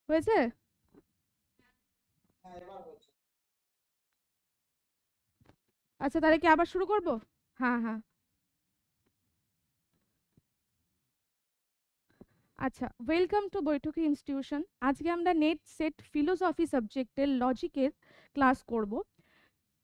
হয়েছে? আচ্ছা, তাহলে কি আবার শুরু করব? হ্যাঁ, হ্যাঁ। আচ্ছা, ওয়েলকাম টু বৈঠকি ইনস্টিটিউশন। আজকে আমরা নেট সেট ফিলোসফি সাবজেক্টের লজিকের ক্লাস করব।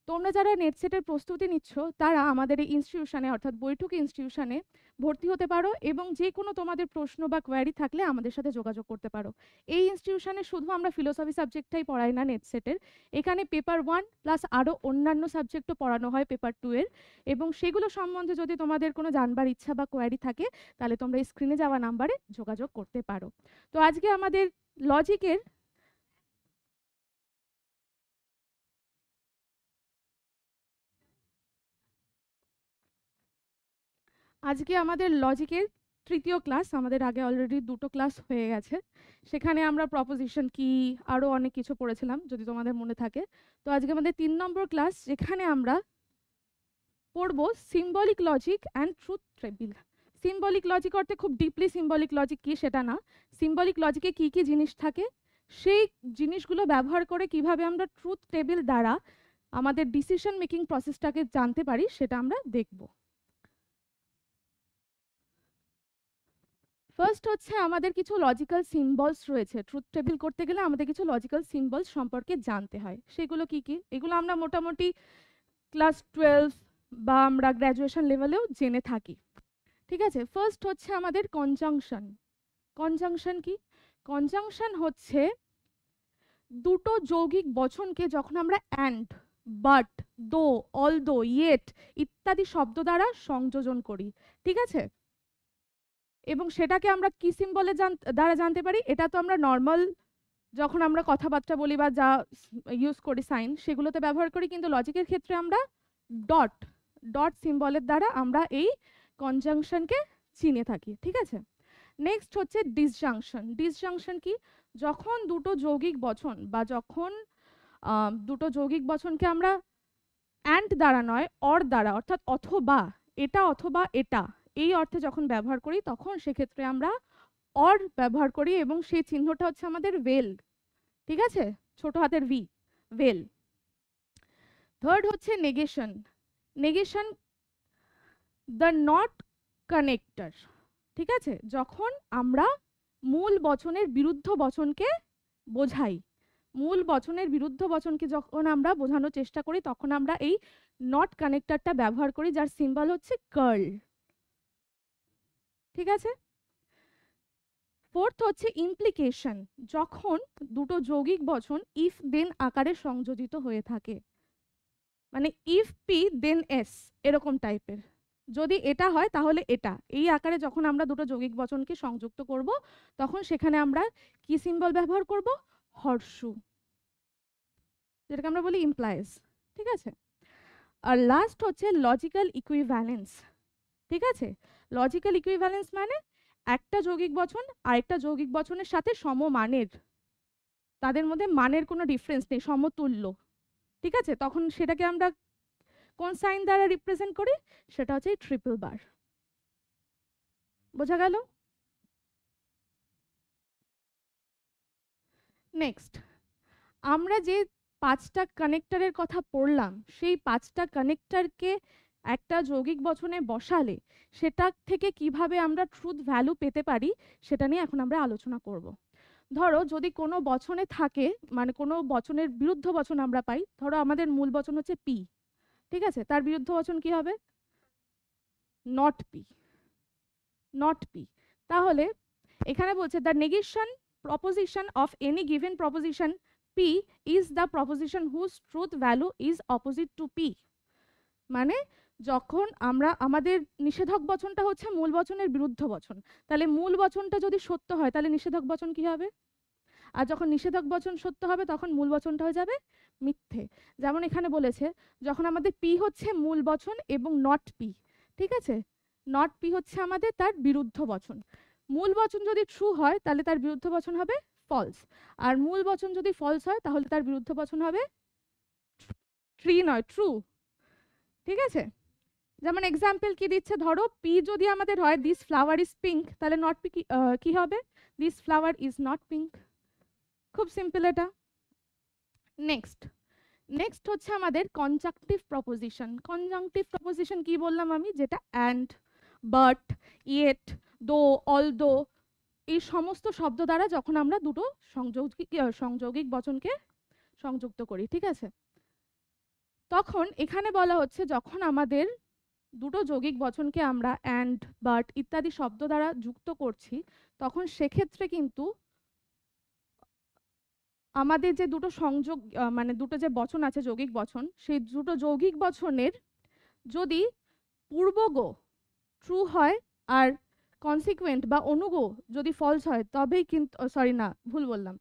তোমরা যারা নেট সেটের প্রস্তুতি নিচ্ছ তারা আমাদের এই ইনস্টিটিউশনে অর্থাৎ বৈঠকি ইনস্টিটিউশনে ভর্তি হতে পারো এবং যে কোনো তোমাদের প্রশ্ন বা কোয়ারি থাকলে আমাদের সাথে যোগাযোগ করতে পারো। এই ইনস্টিটিউশনে শুধু আমরা ফিলোসফি সাবজেক্টটাই পড়াই না নেট সেটের, এখানে পেপার 1 প্লাস আরও অন্যান্য সাবজেক্টও পড়ানো হয় পেপার 2 এর। এবং সেগুলো সম্বন্ধে যদি তোমাদের কোনো জানবার ইচ্ছা বা কোয়ারি থাকে তাহলে তোমরা স্ক্রিনে যাওয়া নাম্বারে যোগাযোগ করতে পারো। তো আজকে আমাদের লজিকের লজিকের তৃতীয় ক্লাস। আমাদের আগে অলরেডি দুটো ক্লাস হয়ে গেছে, সেখানে আমরা প্রপোজিশন কি আরও অনেক কিছু পড়েছিলাম যদি তোমাদের মনে থাকে। তো আজকে আমাদের 3 নম্বর ক্লাস, যেখানে আমরা পড়বো symbolic logic and truth table. Symbolic logic অর্থে খুব ডিপলি সিম্বলিক লজিক কি সেটা না, সিম্বলিক লজিকে কি কি জিনিস থাকে সেই জিনিসগুলো ব্যবহার করে কিভাবে আমরা ট্রুথ টেবিল দ্বারা আমাদের ডিসিশন মেকিং প্রসেসটাকে জানতে পারি সেটা আমরা দেখব। ফার্স্ট হচ্ছে আমাদের কিছু লজিক্যাল সিম্বলস রয়েছে। ট্রুথ টেবিল করতে গেলে আমাদের কিছু লজিক্যাল সিম্বলস সম্পর্কে জানতে হয়। সেগুলো কি কি? এগুলো আমরা মোটামুটি ক্লাস 12 বা আমরা গ্র্যাজুয়েশন লেভেলেও জেনে থাকি। ঠিক আছে, ফার্স্ট হচ্ছে আমাদের কনজাংশন। কনজাংশন কি? কনজাংশন হচ্ছে দুটো যৌগিক বচনকে যখন আমরা অ্যান্ড, বাট, দো, অলদো, ইয়েট ইত্যাদি শব্দ দ্বারা সংযোজন করি। ঠিক আছে, এবং সেটাকে আমরা কি সিম্বলে দ্বারা জানতে পারি? এটা তো আমরা নর্মাল যখন আমরা কথাবার্তা বলি বা যা ইউজ করি সাইন সেগুলোতে ব্যবহার করি, কিন্তু লজিকের ক্ষেত্রে আমরা ডট ডট সিম্বলের দ্বারা আমরা এই কনজাংশনকে চিনে থাকি। ঠিক আছে, নেক্সট হচ্ছে ডিসজাংশন। ডিসজাংশন কি? যখন দুটো যৌগিক বচন বা যখন দুটো যৌগিক বচনকে আমরা অ্যান্ড দ্বারা নয় অর দ্বারা, অর্থাৎ অথবা, এটা অথবা এটা এই অর্থে যখন ব্যবহার করি তখন সেক্ষেত্রে আমরা অর ব্যবহার করি এবং সেই চিহ্নটা হচ্ছে আমাদের ওয়েল। ঠিক আছে, ছোট হাতের ভি, ওয়েল। থার্ড হচ্ছে negation. Negation, the not connector. ঠিক আছে, যখন আমরা মূল বচনের বিরুদ্ধ বচনকে বোঝাই, মূল বচনের বিরুদ্ধ বচনকে যখন আমরা বোঝানোর চেষ্টা করি তখন আমরা এই নট কানেক্টরটা ব্যবহার করি, যার সিম্বল হচ্ছে কার্ল। ঠিক আছে, ফোর্থ হচ্ছে ইমপ্লিকেশন। যখন দুটো যৌগিক বচন ইফ দেন আকারে সংযোজিত হয়ে থাকে, মানে ইফ পি দেন এস এরকম টাইপের, যদি এটা হয় তাহলে এটা, এই আকারে যখন আমরা দুটো যৌগিক বচনকে সংযুক্ত করব তখন সেখানে আমরা কি সিম্বল ব্যবহার করব? হর্ষু, যেটাকে আমরা বলি ইমপ্লাইজ। ঠিক আছে, আর লাস্ট হচ্ছে লজিক্যাল ইকুইভ্যালেন্স। ঠিক আছে, লজিক্যাল ইকুইভ্যালেন্স মানে একটা যৌগিক বচন আরেকটা যৌগিক বচনের সাথে সমমানের, তাদের মধ্যে মানের কোনো ডিফারেন্স নেই, সমতুল্য। ঠিক আছে, তখন সেটাকে আমরা কোন সাইন দ্বারা রিপ্রেজেন্ট করি? সেটা হচ্ছে ট্রিপল বার। বোঝা গেল? নেক্সট, আমরা যে 5টা কানেক্টরের কথা পড়লাম সেই 5টা কানেক্টরকে একটা যৌগিক বচনে বসালে সেটা থেকে কিভাবে আমরা ট্রুথ ভ্যালু পেতে পারি সেটা নিয়ে এখন আমরা আলোচনা করব। ধরো যদি কোনো বচনে থাকে, মানে কোনো বচনের বিরুদ্ধ বচন আমরা পাই, ধরো আমাদের মূল বচন হচ্ছে পি, ঠিক আছে, তার বিরুদ্ধ বচন কি হবে? Not P, not P. তাহলে এখানে বলছে the negation proposition of any given proposition P is the proposition whose truth value is opposite to P. মানে যখন আমরা আমাদের নিষেধক বচনটা হচ্ছে মূল বচনের বিরুদ্ধ বচন, তাহলে মূল বচনটা যদি সত্য হয় তাহলে নিষেধক বচন কি হবে? আর যখন নিষেধক বচন সত্য হবে তখন মূল বচনটা হয়ে যাবে মিথ্যে। যেমন এখানে বলেছে যখন আমাদের পি হচ্ছে মূল বচন এবং নট পি, ঠিক আছে, নট পি হচ্ছে আমাদের তার বিরুদ্ধ বচন। মূল বচন যদি ট্রু হয় তাহলে তার বিরুদ্ধ বচন হবে ফলস, আর মূল বচন যদি ফলস হয় তাহলে তার বিরুদ্ধ বচন হবে ট্রি নয় ট্রু। ঠিক আছে, যেমন এক্সাম্পল কি দিচ্ছে, ধরো পি যদি আমাদের হয় দিস ফ্লাওয়ার ইজ পিঙ্ক, তাহলে নট পি কি হবে? This flower is not pink. খুব সিম্পল এটা। নেক্সট নেক্সট হচ্ছে আমাদের কনজাংটিভ প্রপোজিশন। কনজাংটিভ প্রপোজিশন কি বললাম আমি, যেটা অ্যান্ড, বাট, ইয়েট, দো, অলদো এই সমস্ত শব্দ দ্বারা যখন আমরা দুটো সংযোগিক বচনকে সংযুক্ত করি, ঠিক আছে। তখন এখানে বলা হচ্ছে যখন আমাদের দুটো যৌগিক বচনকে আমরা অ্যান্ড, বাট ইত্যাদি শব্দ দ্বারা যুক্ত করছি, তখন সেক্ষেত্রে কিন্তু আমাদের যে দুটো সংযোগ মানে দুটো যে বচন আছে যৌগিক বচন, সেই দুটো যৌগিক বচনের যদি পূর্বগ ট্রু হয় আর কনসিকুয়েন্ট বা অনুগ যদি ফলস হয়, তবেই কিন্তু, সরি না ভুল বললাম,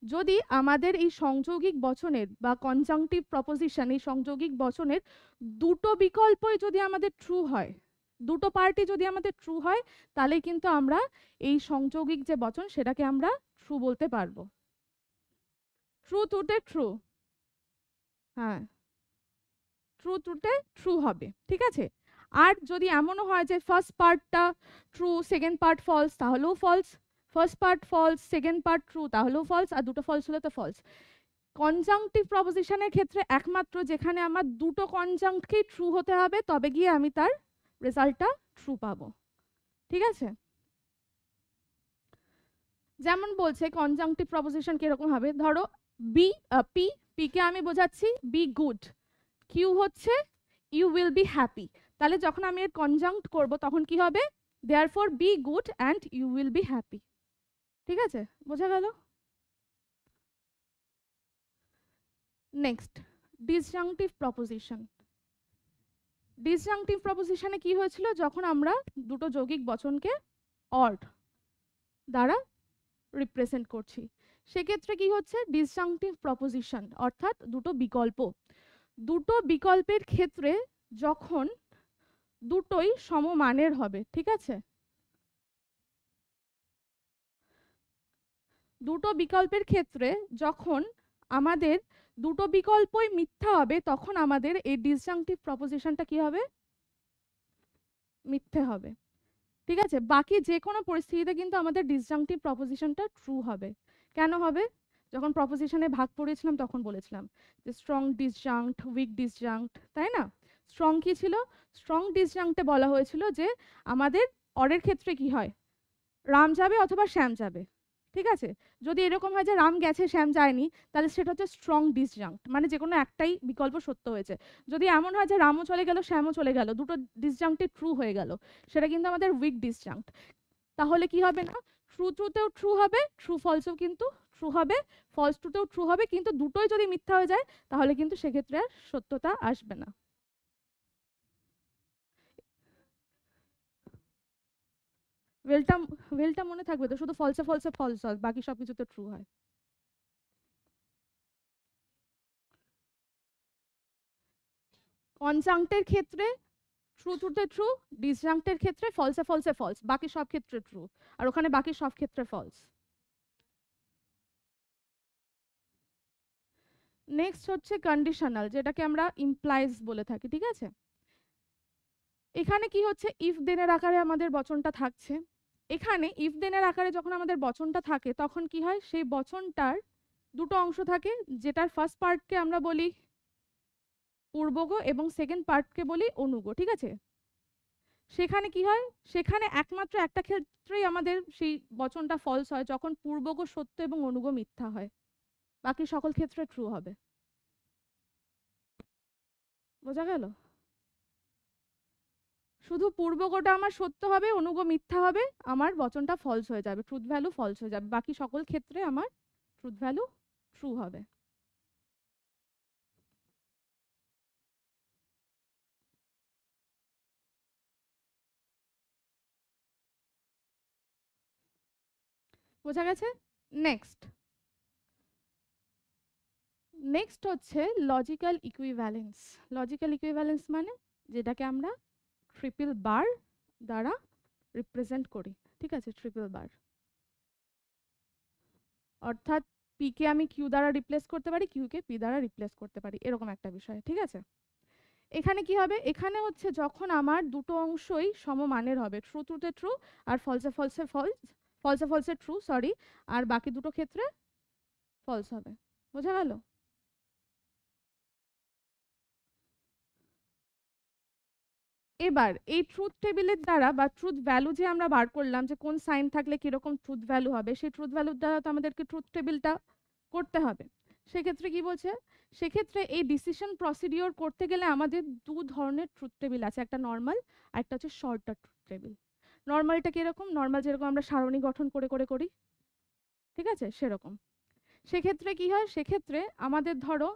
যদি আমাদের এই সংযোগিক বচনের বা কনজাংটিভ প্রপোজিশন এই সংযোগিক বচনের দুটো বিকল্পই যদি আমাদের ট্রু হয়, দুটো পার্টি যদি আমাদের ট্রু হয়, তাহলে কিন্তু আমরা এই সংযোগিক যে বচন সেটাকে আমরা ট্রু বলতে পারবো। ট্রু ট্রুতে ট্রু, হ্যাঁ ট্রু ট্রুতে ট্রু হবে, ঠিক আছে। আর যদি এমনও হয় যে ফার্স্ট পার্টটা ট্রু সেকেন্ড পার্ট ফলস, তাহলেও false. First part false second part true, তাহলেও ফলস। আর দুটো ফলস হলে তো ফলস। কনজাংটিভ প্রপোজিশনের ক্ষেত্রে একমাত্র যেখানে আমার দুটো কনজাংক্টকেই ট্রু হতে হবে, তবে গিয়ে আমি তার রেজাল্টটা ট্রু পাবো, ঠিক আছে। যেমন বলছে কনজাংটিভ প্রপোজিশন কিরকম হবে, ধরো বি পি, পি কে আমি বোঝাচ্ছি বি গুড, কিউ হচ্ছে ইউ উইল বি হ্যাপি। তাহলে যখন আমি এর কনজাংক্ট করব তখন কি হবে, therefore be good and you will be happy, ঠিক আছে, বোঝা গেল। Next disjunctive proposition. ডিসজাংটিভ প্রপোজিশনে কি হয়েছিল, যখন আমরা দুটো যৌগিক বচনকে অর দ্বারা রিপ্রেজেন্ট করছি, সেক্ষেত্রে কি হচ্ছে ডিসজাংটিভ প্রপোজিশন, অর্থাৎ দুটো বিকল্প, দুটো বিকল্পের ক্ষেত্রে যখন দুটোই সমমানের হবে, ঠিক আছে। দুটো বিকল্পের ক্ষেত্রে যখন আমাদের দুটো বিকল্পই মিথ্যা হবে, তখন আমাদের এই ডিসজাংটিভ প্রপোজিশনটা কি হবে, মিথ্যে হবে, ঠিক আছে। বাকি যে কোনো পরিস্থিতিতে কিন্তু আমাদের ডিসজাংটিভ প্রপোজিশনটা ট্রু হবে। কেন হবে, যখন প্রপোজিশনে ভাগ পড়েছিলাম তখন বলেছিলাম যে স্ট্রং ডিসজাংক্ট, উইক ডিসজাংক্ট, তাই না। স্ট্রং কি ছিল, স্ট্রং ডিসজাংক্টে বলা হয়েছিল যে আমাদের অরের ক্ষেত্রে কি হয়, রাম যাবে অথবা শ্যাম যাবে, ঠিক আছে। যদি এরকম হয় যে রাম গেছে শ্যাম যায়নি, তাহলে সেটা হচ্ছে স্ট্রং ডিসজাংক্ট, মানে যে কোনো একটাই বিকল্প সত্য হয়েছে। যদি এমন হয় যে রামও চলে গেল শ্যামও চলে গেল, দুটো ডিসজাংক্টে ট্রু হয়ে গেল, সেটা কিন্তু আমাদের উইক ডিসজাংক্ট। তাহলে কি হবে না, ট্রু ট্রুতেও ট্রু হবে, ট্রু ফলসেও কিন্তু ট্রু হবে, ফলস ট্রুতেও ট্রু হবে, কিন্তু দুটোই যদি মিথ্যা হয়ে যায় তাহলে কিন্তু সেক্ষেত্রে আর সত্যতা আসবে না। ওয়েলটা ওয়েলটা মনে থাকবে তো, শুধু ফলসে ফলসে ফলস হয়, বাকি সবকিছুতে ট্রু হয়। কনজাংক্টের ক্ষেত্রে ট্রু ট্রুতে ট্রু, ডিসজাংক্টের ক্ষেত্রে ফলসে ফলসে ফলস, বাকি সব ক্ষেত্রে ট্রু, আর ওখানে বাকি সব ক্ষেত্রে ফলস। নেক্সট হচ্ছে কন্ডিশনাল, যেটাকে আমরা ইমপ্লাইজ বলে থাকি, ঠিক আছে। এখানে কি হচ্ছে, ইফ দেনের আকারে আমাদের বচনটা থাকছে। এখানে ইফ দেনের আকারে যখন আমাদের বচনটা থাকে, তখন কি হয়, সেই বচনটার দুটো অংশ থাকে, যেটার ফার্স্ট পার্টকে আমরা বলি পূর্বগ এবং সেকেন্ড পার্টকে বলি অনুগ, ঠিক আছে। সেখানে কি হয়, সেখানে একমাত্র একটা ক্ষেত্রেই আমাদের সেই বচনটা ফলস হয়, যখন পূর্বগ সত্য এবং অনুগ মিথ্যা হয়, বাকি সকল ক্ষেত্রে ট্রু হবে। বোঝা গেল, শুধু পূর্বগটা আমার সত্য হবে, অনুগ মিথ্যা হবে, আমার বচনটা ফলস হয়ে যাবে, ট্রুথ ভ্যালু ফলস হয়ে যাবে, বাকি সকল ক্ষেত্রে আমার ট্রুথ ভ্যালু ট্রু হবে। বোঝা গেছে। নেক্সট নেক্সট হচ্ছে লজিক্যাল ইকুইভ্যালেন্স। লজিক্যাল ইকুইভ্যালেন্স মানে যেটাকে আমরা ট্রিপল বার দ্বারা রিপ্রেজেন্ট করি, ঠিক আছে, ট্রিপল বার, অর্থাৎ পি কে আমি কিউ দ্বারা রিপ্লেস করতে পারি, কিউ কে পি দ্বারা রিপ্লেস করতে পারি, এরকম একটা বিষয়, ঠিক আছে। এখানে কি হবে, এখানে হচ্ছে যখন আমার দুটো অংশই সমমানের হবে, ট্রু ট্রুতে ট্রু আর ফলসে ফলসে ফলস, ফলসে ফলসে ট্রু, সরি, আর বাকি দুটো ক্ষেত্রে ফলস হবে। বোঝা গেল? এবার এই ট্রুথ টেবিলের দ্বারা বা ট্রুথ ভ্যালু যে আমরা বার করলাম যে কোন সাইন থাকলে কিরকম ট্রুথ ভ্যালু হবে, সেই ট্রুথ ভ্যালুর দ্বারা তো আমাদেরকে ট্রুথ টেবিলটা করতে হবে। সেক্ষেত্রে কি বলছে, সেক্ষেত্রে এই ডিসিশন প্রসিডিওর করতে গেলে আমাদের দু ধরনের ট্রুথ টেবিল আছে, একটা নর্মাল আর একটা হচ্ছে শর্টার ট্রুথ টেবিল। নর্মালটা কিরকম, নর্মাল যেরকম আমরা সারণী গঠন করে করে করি, ঠিক আছে, সেরকম। সেক্ষেত্রে কি হয়, সেক্ষেত্রে আমাদের ধরো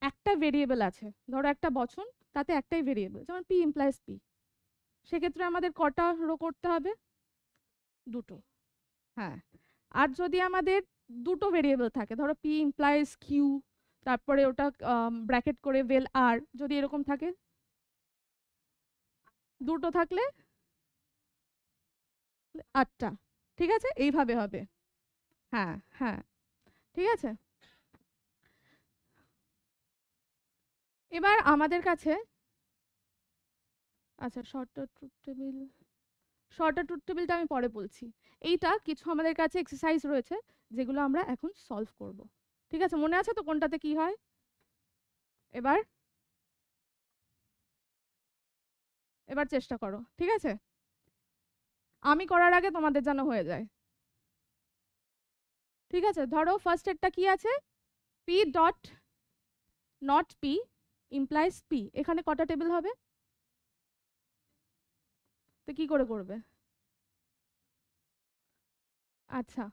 একটা ভেরিয়েবল আছে, ধরো একটা বচন, তাতে একটাই ভেরিয়েবল, যেমন পি ইমপ্লাইজ পি। সেক্ষেত্রে আমাদের কটা রো করতে হবে? দুটো। হ্যাঁ। আর যদি আমাদের দুটো ভেরিয়েবল থাকে, ধরো পি ইমপ্লাইজ কিউ, তারপরে ওটা ব্র্যাকেট করে ভেল আর, যদি এরকম থাকে, দুটো থাকলে 8টা। ঠিক আছে, এইভাবে হবে। হ্যাঁ হ্যাঁ, ঠিক আছে। এবার আমাদের কাছে, আচ্ছা shorter truth table, shorter truth টেবিলটা আমি পরে বলছি। এইটা কিছু আমাদের কাছে এক্সারসাইজ রয়েছে যেগুলো আমরা এখন সলভ করব। ঠিক আছে, মনে আছে তো কোনটাতে কি হয়? এবার এবার চেষ্টা করো, ঠিক আছে, আমি করার আগে তোমাদের যেন হয়ে যায়। ঠিক আছে, ধরো ফার্স্ট এরটা কি আছে, P dot not P implies P. এখানে কটা টেবিল হবে? তো কি করে করবে? আচ্ছা,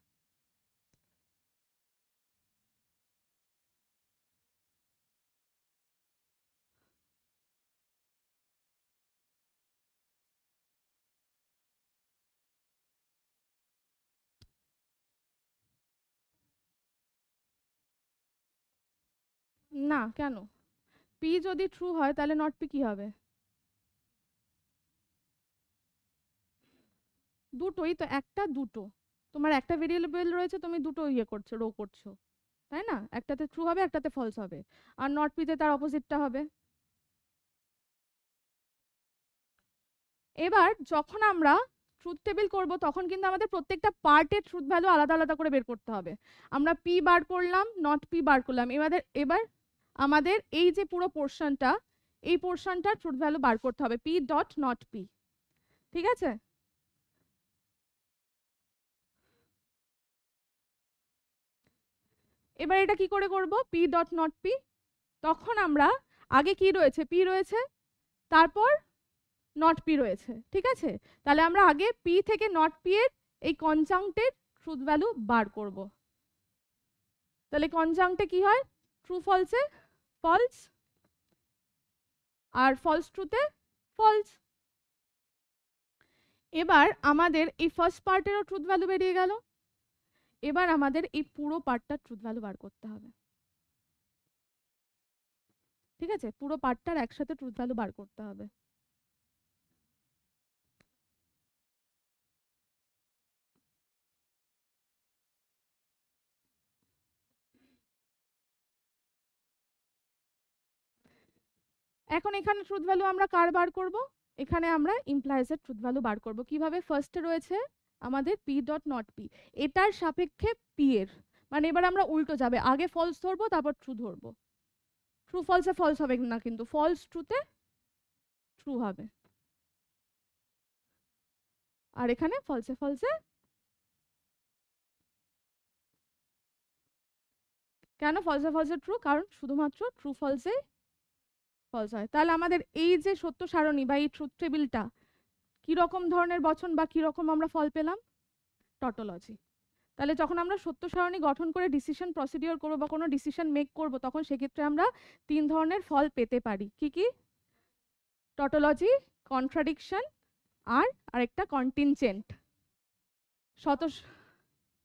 না কেন, পি যদি ট্রু হয় তাহলে নট পি কি হবে? দুটোই তো, একটা দুটো, তোমার একটা ভেরিয়েবল রয়েছে, তুমি দুটো ইয়ে করছো, রো করছো, তাই না? একটাতে ট্রু হবে, একটাতে ফলস হবে, আর নট পিতে তার অপোজিটটা হবে। এবার যখন আমরা ট্রুথ টেবিল করব তখন কিন্তু আমাদের প্রত্যেকটা পার্টের ট্রুথ ভ্যালু আলাদা আলাদা করে বের করতে হবে। আমরা পি বার করলাম, নট পি বার করলাম, এবার আমাদের এই যে পুরো পোর্শনটা, এই পোর্শনটার ট্রুথ ভ্যালু বার করতে হবে, পি ডট নট পি। ঠিক আছে, এবার এটা কি করে করব, পি ডট নট পি। তখন আমরা আগে কি রয়েছে, পি রয়েছে, তারপর নট পি রয়েছে, ঠিক আছে। তাহলে আমরা আগে পি থেকে নট পি এর এই কনজাংক্টের ট্রুথ ভ্যালু বার করব। তাহলে কনজাংক্টে কি হয়, ট্রু ফলসে ফলস, আর ফলস ট্রুতে ফলস। এবার আমাদের এই ফার্স্ট পার্টেরও ট্রুথ ভ্যালু বেরিয়ে গেল। এবার আমাদের এই পুরো পার্টটার ট্রুথ ভ্যালু বার করতে হবে। ঠিক আছে, পুরো পার্টটার একসাথে ট্রুথ ভ্যালু বার করতে হবে। এখন এখানে ট্রুথ ভ্যালু আমরা কার বার করব? এখানে আমরা ইমপ্লাইজ এর ট্রুথ ভ্যালু বার করব। কিভাবে? ফার্স্টে রয়েছে আমাদের পি ডট নট পি, এটার সাপেক্ষে পি এর, মানে এবার আমরা উল্টো যাবে, আগে ফলস ধরবো তারপর ট্রু ধরবো। ট্রু ফলসে ফলস হবে না, কিন্তু ফলস ট্রুতে ট্রু হবে, আর এখানে ফলসে ফলসে। কেন ফলসে ফলসে ট্রু? কারণ শুধুমাত্র ট্রু ফলসে ফলস হয়। তাহলে আমাদের এই যে সত্য সারণী বা এই ট্রুথ টেবিলটা কিরকম ধরনের বচন বা কিরকম আমরা ফল পেলাম? টটোলজি। তাহলে যখন আমরা সত্য সারণী গঠন করে ডিসিশন প্রসিডিওর করবো বা কোনো ডিসিশন মেক করব, তখন সেক্ষেত্রে আমরা 3 ধরনের ফল পেতে পারি। কি কি? টটোলজি, কন্ট্রাডিকশন, আর আরেকটা কন্টিনজেন্ট। শত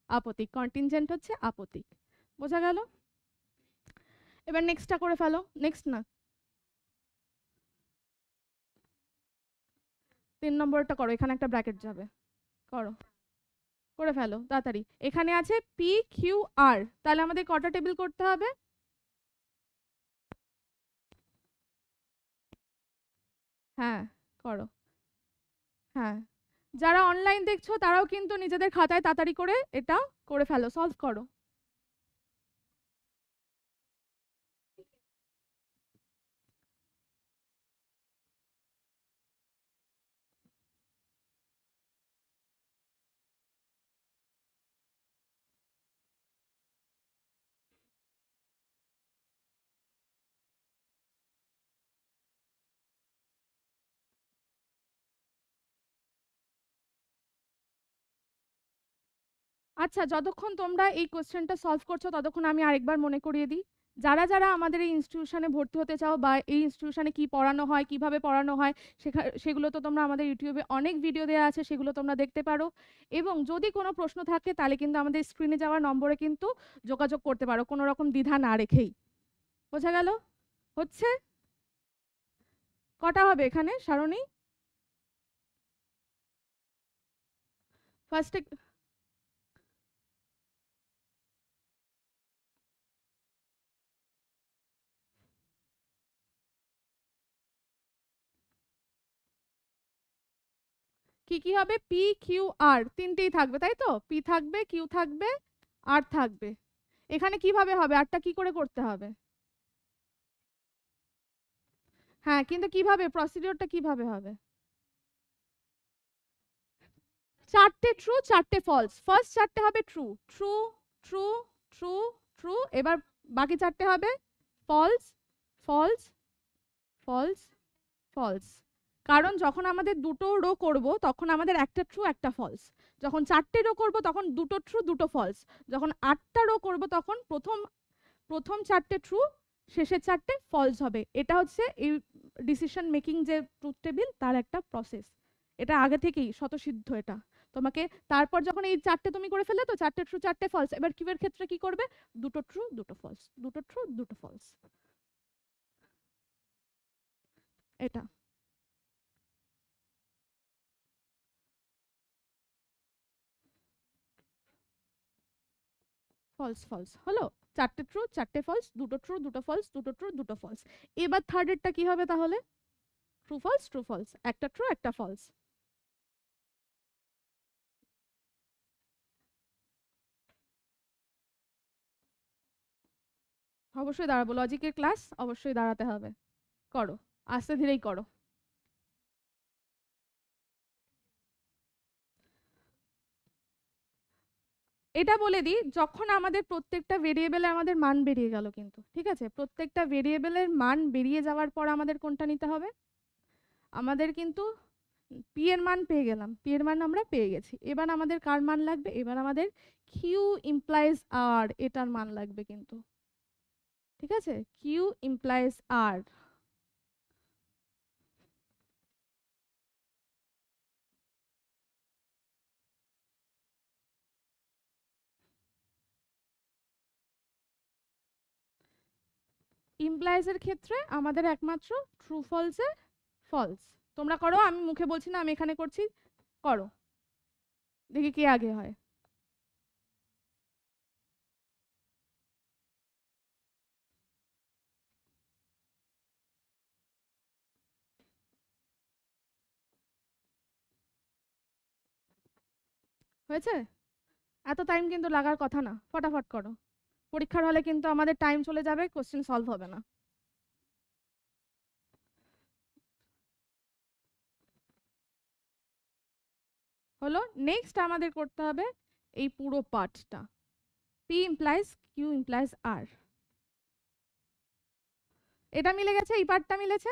আপতিক, কন্টিনজেন্ট হচ্ছে আপতিক। বোঝা গেল? এবার নেক্সটটা করে ফেলো, নেক্সট না 3 নম্বরটা করো, এখানে একটা ব্র্যাকেট যাবে, করো, করে ফেলো তাড়াতাড়ি। এখানে আছে পি কিউ আর, তাহলে আমাদের কটা টেবিল করতে হবে? হ্যাঁ, করো। হ্যাঁ, যারা অনলাইন দেখছো তারাও কিন্তু নিজেদের খাতায় তাড়াতাড়ি করে এটা করে ফেলো, সলভ করো। আচ্ছা, যতক্ষণ তোমরা এই কোশ্চেনটা সলভ করছো ততক্ষণ আমি আরেকবার মনে করিয়ে দিই, যারা যারা আমাদের এই ইনস্টিটিউশনে ভর্তি হতে চাও বা এই ইনস্টিটিউশনে কি পড়ানো হয়, কিভাবে পড়ানো হয়, সেগুলো তো তোমরা আমাদের ইউটিউবে অনেক ভিডিও দেওয়া আছে, সেগুলো তোমরা দেখতে পারো। এবং যদি কোনো প্রশ্ন থাকে তাহলে কিন্তু আমাদের স্ক্রিনে যাওয়া নম্বরে কিন্তু যোগাযোগ করতে পারো, কোনো রকম দ্বিধা না রেখেই। বোঝা গেল? হচ্ছে? কটা হবে এখানে সারণী? ফার্স্টে কি কি হবে? পি কিউ আর তিনটেই থাকবে, তাই তো? পি থাকবে, কিউ থাকবে, আর থাকবে। এখানে কিভাবে হবে? আরটা কি করে করতে হবে? হ্যাঁ, কিন্তু কিভাবে, প্রসিডিওরটা কিভাবে হবে? চারটে ট্রু, চারটে ফলস। ফার্স্ট চারটে হবে true, true, true, true, true. এবার বাকি চারটে হবে ফলস, ফলস, ফলস, ফলস। কারণ যখন আমাদের দুটো রো করব তখন আমাদের একটা ট্রু একটা ফলস। যখন চারটে রো করব তখন দুটো ট্রু দুটো ফলস। যখন আটটা রো করব তখন প্রথম প্রথম চারটে ট্রু, শেষের চারটে ফলস হবে। এটা হচ্ছে এই ডিসিশন মেকিং যে ট্রুথ টেবিল তার একটা প্রসেস। এটা আগে থেকেই স্বতঃসিদ্ধ এটা। তোমাকে তারপর যখন এই চারটে তুমি করে ফেললে তো চারটে ট্রু চারটে ফলস, এবার কিউবের ক্ষেত্রে কি করবে? দুটো ট্রু দুটো ফলস, দুটো ট্রু দুটো ফলস। এটা ফলস ফলস হলো। চারটে ট্রু চারটে ফলস, দুটো ট্রু দুটো ফলস, দুটো ট্রু দুটো ফলস। এবার থার্ডেরটা কি হবে তাহলে? ট্রু ফলস, একটা ট্রু একটা ফলস। অবশ্যই দাঁড়াবো, লজিকের ক্লাস অবশ্যই দাঁড়াতে হবে। করো, আস্তে ধীরেই করো। এটা বলে দিই, যখন আমাদের প্রত্যেকটা ভেরিয়েবলে আমাদের মান বেরিয়ে গেল কিন্তু, ঠিক আছে? প্রত্যেকটা ভেরিয়েবলের মান বেরিয়ে যাওয়ার পর আমাদের কোনটা নিতে হবে? আমাদের কিন্তু পি এর মান পেয়ে গেলাম, পি এর মান আমরা পেয়ে গেছি। এবার আমাদের কার মান লাগবে? এবার আমাদের কিউ ইমপ্লাইজ আর, এটার মান লাগবে কিন্তু, ঠিক আছে? কিউ ইমপ্লাইজ আর। ইমপ্লাইজ এর ক্ষেত্রে আমাদের একমাত্র ট্রু ফলস এর ফলস। তোমরা করো, আমি মুখে বলছি না, আমি এখানে করছি। করো, দেখি কে আগে হয়। হয়েছে? এত টাইম কিন্তু লাগার কথা না, ফটাফট করো। পরীক্ষার হলে কিন্তু আমাদের টাইম চলে যাবে, কোশ্চেন সলভ হবে না। হলো, নেক্সট আমাদের করতে হবে এই পুরো পার্টটা, পি ইমপ্লাইজ কিউ ইমপ্লাইজ আর। এটা মিলে গেছে, এই পার্টটা মিলেছে।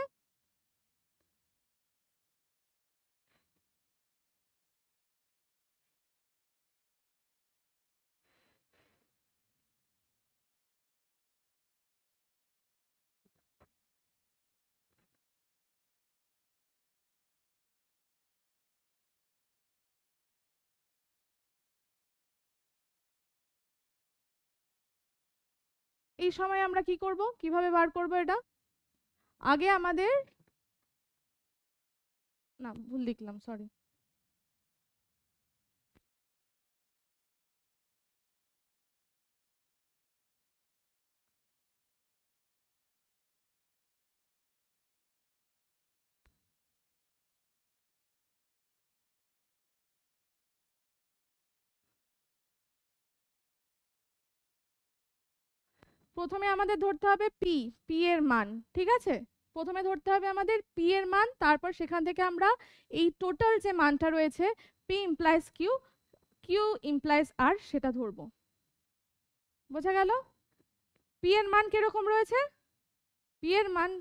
এই সময় আমরা কি করব, কিভাবে বার করব এটা? আগে আমাদের, না ভুল লিখলাম, সরি। প্রথমে আমাদের ধরতে হবে পি, পি এর মান, ঠিক আছে? প্রথমে ধরতে হবে আমাদের পি এর মান, তারপর সেখান থেকে আমরা এই টোটাল যে মানটা রয়েছে P implies Q, Q implies R, সেটা ধরবো। বোঝা গেল? পি এর মান কিরকম রয়েছে? পি এর মান,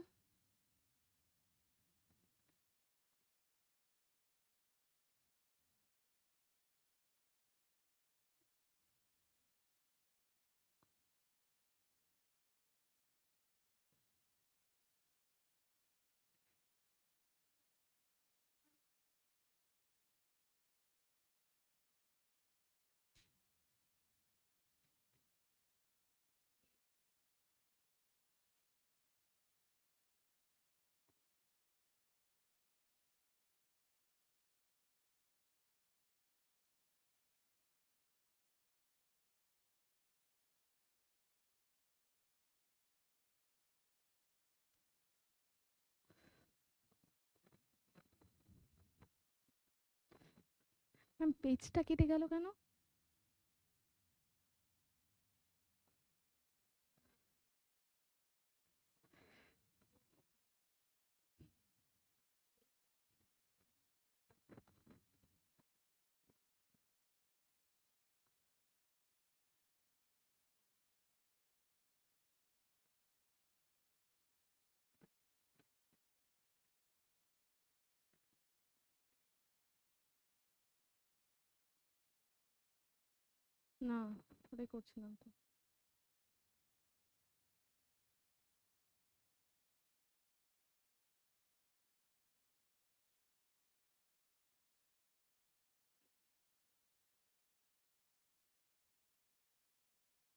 ম্যাম পেজটা কেটে গেল কেন? না, ওটাই করছিলাম তো।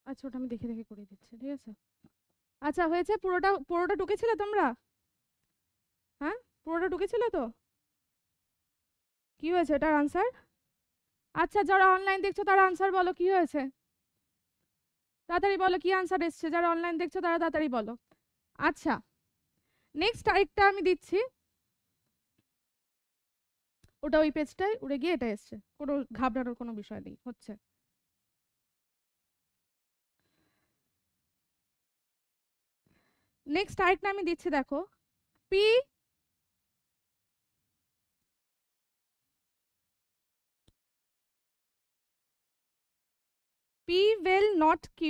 আচ্ছা, ওটা আমি দেখে দেখে করে দিচ্ছি, ঠিক আছে? আচ্ছা, হয়েছে? পুরোটা পুরোটা ঢুকেছিলে তোমরা? হ্যাঁ, পুরোটা ঢুকেছিল তো? কি হয়েছে এটার আনসার? আচ্ছা, যারা অনলাইন দেখছো তারা আনসার বলো, কি হয়েছে? তাড়াতাড়ি বলো কি আনসার এসছে, যারা অনলাইন দেখছো তারা তাড়াতাড়ি বলো। আচ্ছা, নেক্সট আরেকটা আমি দিচ্ছি, ওটা ওই পেজটায় উড়ে গিয়ে এটা এসছে, কোনো ঘাবড়ানোর কোনো বিষয় নেই, হচ্ছে। নেক্সট আরেকটা আমি দিচ্ছি, দেখো। P P will not q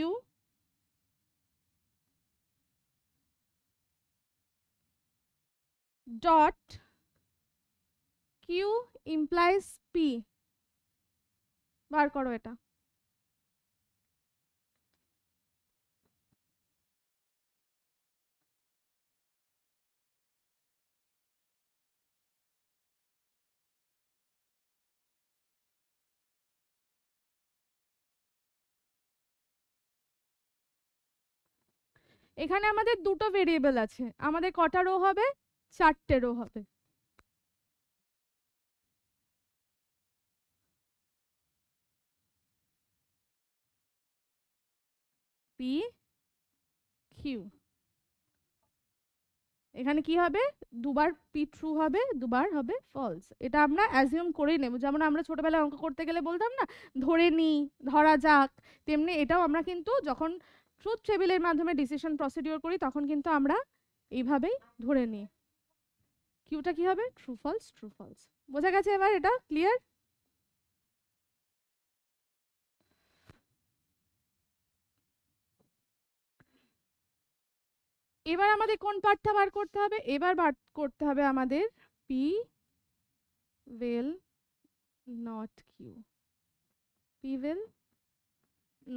dot q implies p। বার করো এটা। এখানে আমাদের দুটো ভেরিয়েবল আছে, আমাদের কটা রো হবে? 4টে রো হবে। পি কিউ, এখানে কি হবে? দুবার পি ট্রু হবে, দুবার হবে ফলস। এটা আমরা অ্যাজিউম করেই নেব, যেমন আমরা ছোটবেলায় অঙ্ক করতে গেলে বলতাম না ধরে নি, ধরা যাক, তেমনি এটাও আমরা কিন্তু যখন ট্রুথ টেবিলের মাধ্যমে ডিসিশন প্রসিডিওর করি তখন কিন্তু আমরা এইভাবেই ধরে নিই। কিউটা কি হবে? True false, true false. বোঝা গেছে এবার? এটা ক্লিয়ার? এবার আমাদের কোন পার্টটা বার করতে হবে? এবার বার করতে হবে আমাদের P will not q, p will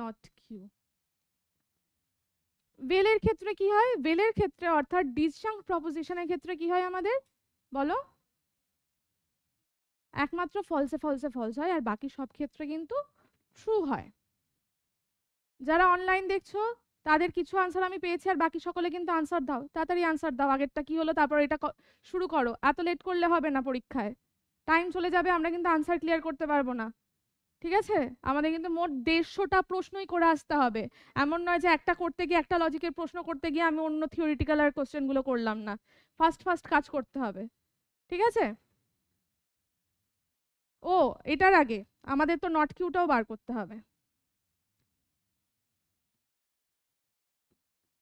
not q। ওয়েলের ক্ষেত্রে কি হয়? ওয়েলের ক্ষেত্রে অর্থাৎ ডিসজাংক্ট প্রপোজিশনের ক্ষেত্রে কি হয় আমাদের? বলো। একমাত্র ফলসে ফলসে ফলস হয়, আর বাকি সব ক্ষেত্রে কিন্তু ট্রু হয়। যারা অনলাইন দেখছো তাদের কিছু আনসার আমি পেয়েছি, আর বাকি সকলে কিন্তু আনসার দাও, তাড়াতাড়ি আনসার দাও। আগেরটা কি হলো তারপর এটা শুরু করো, এত লেট করলে হবে না, পরীক্ষায় টাইম চলে যাবে, আমরা কিন্তু আনসার ক্লিয়ার করতে পারবো না, ঠিক আছে? আমাদের কিন্তু মোট 150টা প্রশ্নই করে আসতে হবে। এমন নয় যে একটা করতে গিয়ে, একটা লজিকের প্রশ্ন করতে গিয়ে আমি অন্য থিওরিটিক্যাল আর কোশ্চেনগুলো করলাম না। ফার্স্ট ফার্স্ট কাজ করতে হবে, ঠিক আছে? ও, এটার আগে আমাদের তো নট কিউটাও বার করতে হবে।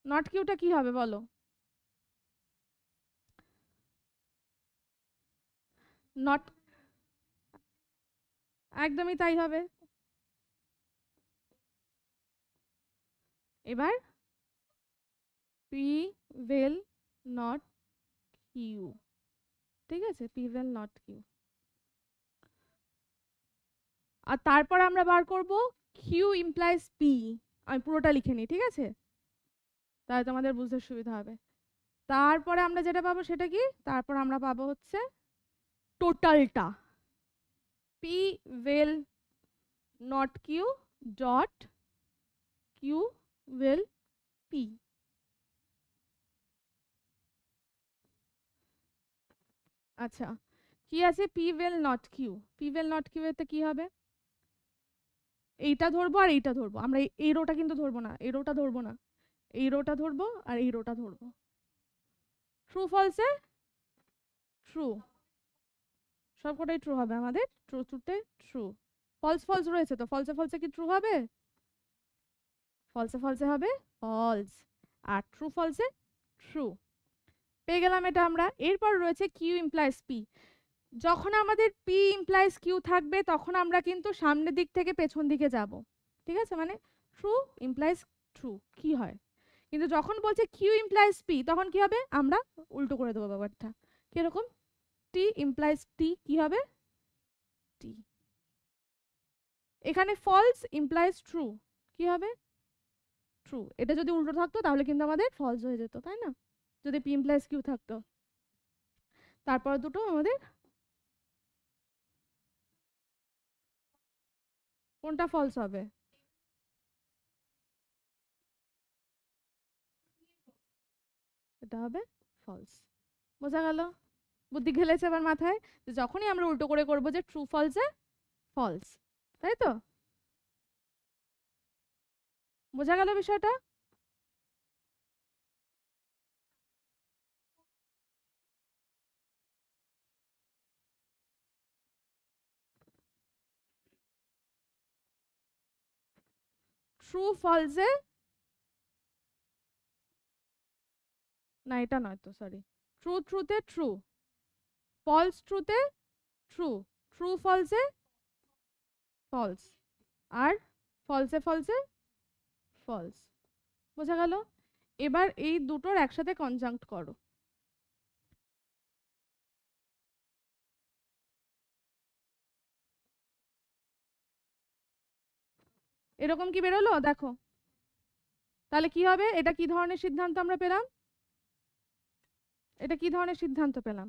নট কিউটা কি হবে বলো? নট, একদমই তাই হবে। এবার পি will not কিউ, ঠিক আছে? P will not Q. আর তারপর আমরা বার করব কিউ ইমপ্লাইজ পি। আমি পুরোটা লিখে নিই, ঠিক আছে? তাহলে তোমাদের বুঝতে সুবিধা হবে। তারপরে আমরা যেটা পাবো সেটা কি? তারপর আমরা পাবো হচ্ছে টোটালটা। P will not Q dot Q will P. আচ্ছা, কি আছে? P will not Q, P will not Q এতে কি হবে? এইটা ধরবো আর এইটা ধরবো, আমরা এই রোটা কিন্তু ধরবো না, এই রোটা ধরবো না, এই রোটা ধরবো আর এই রোটা ধরবো। ট্রু ফলসে ট্রু, সবকটাই ট্রু হবে আমাদের, ট্রু ট্রুতে ট্রু। ফলস ফলস রয়েছে তো ফলসে ফলসে কি ট্রু হবে? ফলসে ফলসে হবে ফলস, আর ট্রু ফলসে ট্রু। পেয়ে গেলাম এটা আমরা। এরপর রয়েছে কিউ ইমপ্লাইজ পি। যখন আমাদের পি ইমপ্লাইজ কিউ থাকবে তখন আমরা কিন্তু সামনের দিক থেকে পেছন দিকে যাব, ঠিক আছে, মানে ট্রু ইমপ্লাইজ ট্রু কি হয়। কিন্তু যখন বলছে কিউ ইমপ্লাইজ পি তখন কি হবে, আমরা উল্টো করে দেবো ব্যাপারটা। কিরকম? টি ইমপ্লাইজ টি কি হবে? টি। এখানে ফলস ইমপ্লাইজ ট্রু কি হবে? ট্রু। এটা যদি উল্টো থাকতো তাহলে কিন্তু আমাদের ফলস হয়ে যেত, তাই না, যদি পি ইমপ্লাইজ কিউ থাকতো। তারপর দুটো আমাদের কোনটা ফলস হবে? এটা হবে ফলস। বোঝা গেল? বুদ্ধি খেলেছে এবার মাথায়, যে যখনই আমরা উল্টো করে করবো যে ট্রু ফলসে ফলস, তাই তো? বোঝা গেল বিষয়টা? ট্রু ফলসে, না এটা নয় তো, সরি, ট্রু ট্রুতে ট্রু, ফলস ট্রুতে ট্রু, ট্রু ফলসে ফলস, আর ফলসে ফলসে ফলস। বোঝা গেল? এবার এই দুটোর একসাথে কনজাংক্ট করো। এরকম কি বেরোলো দেখো, তাহলে কি হবে? এটা কি ধরনের সিদ্ধান্ত আমরা পেলাম? এটা কি ধরনের সিদ্ধান্ত পেলাম?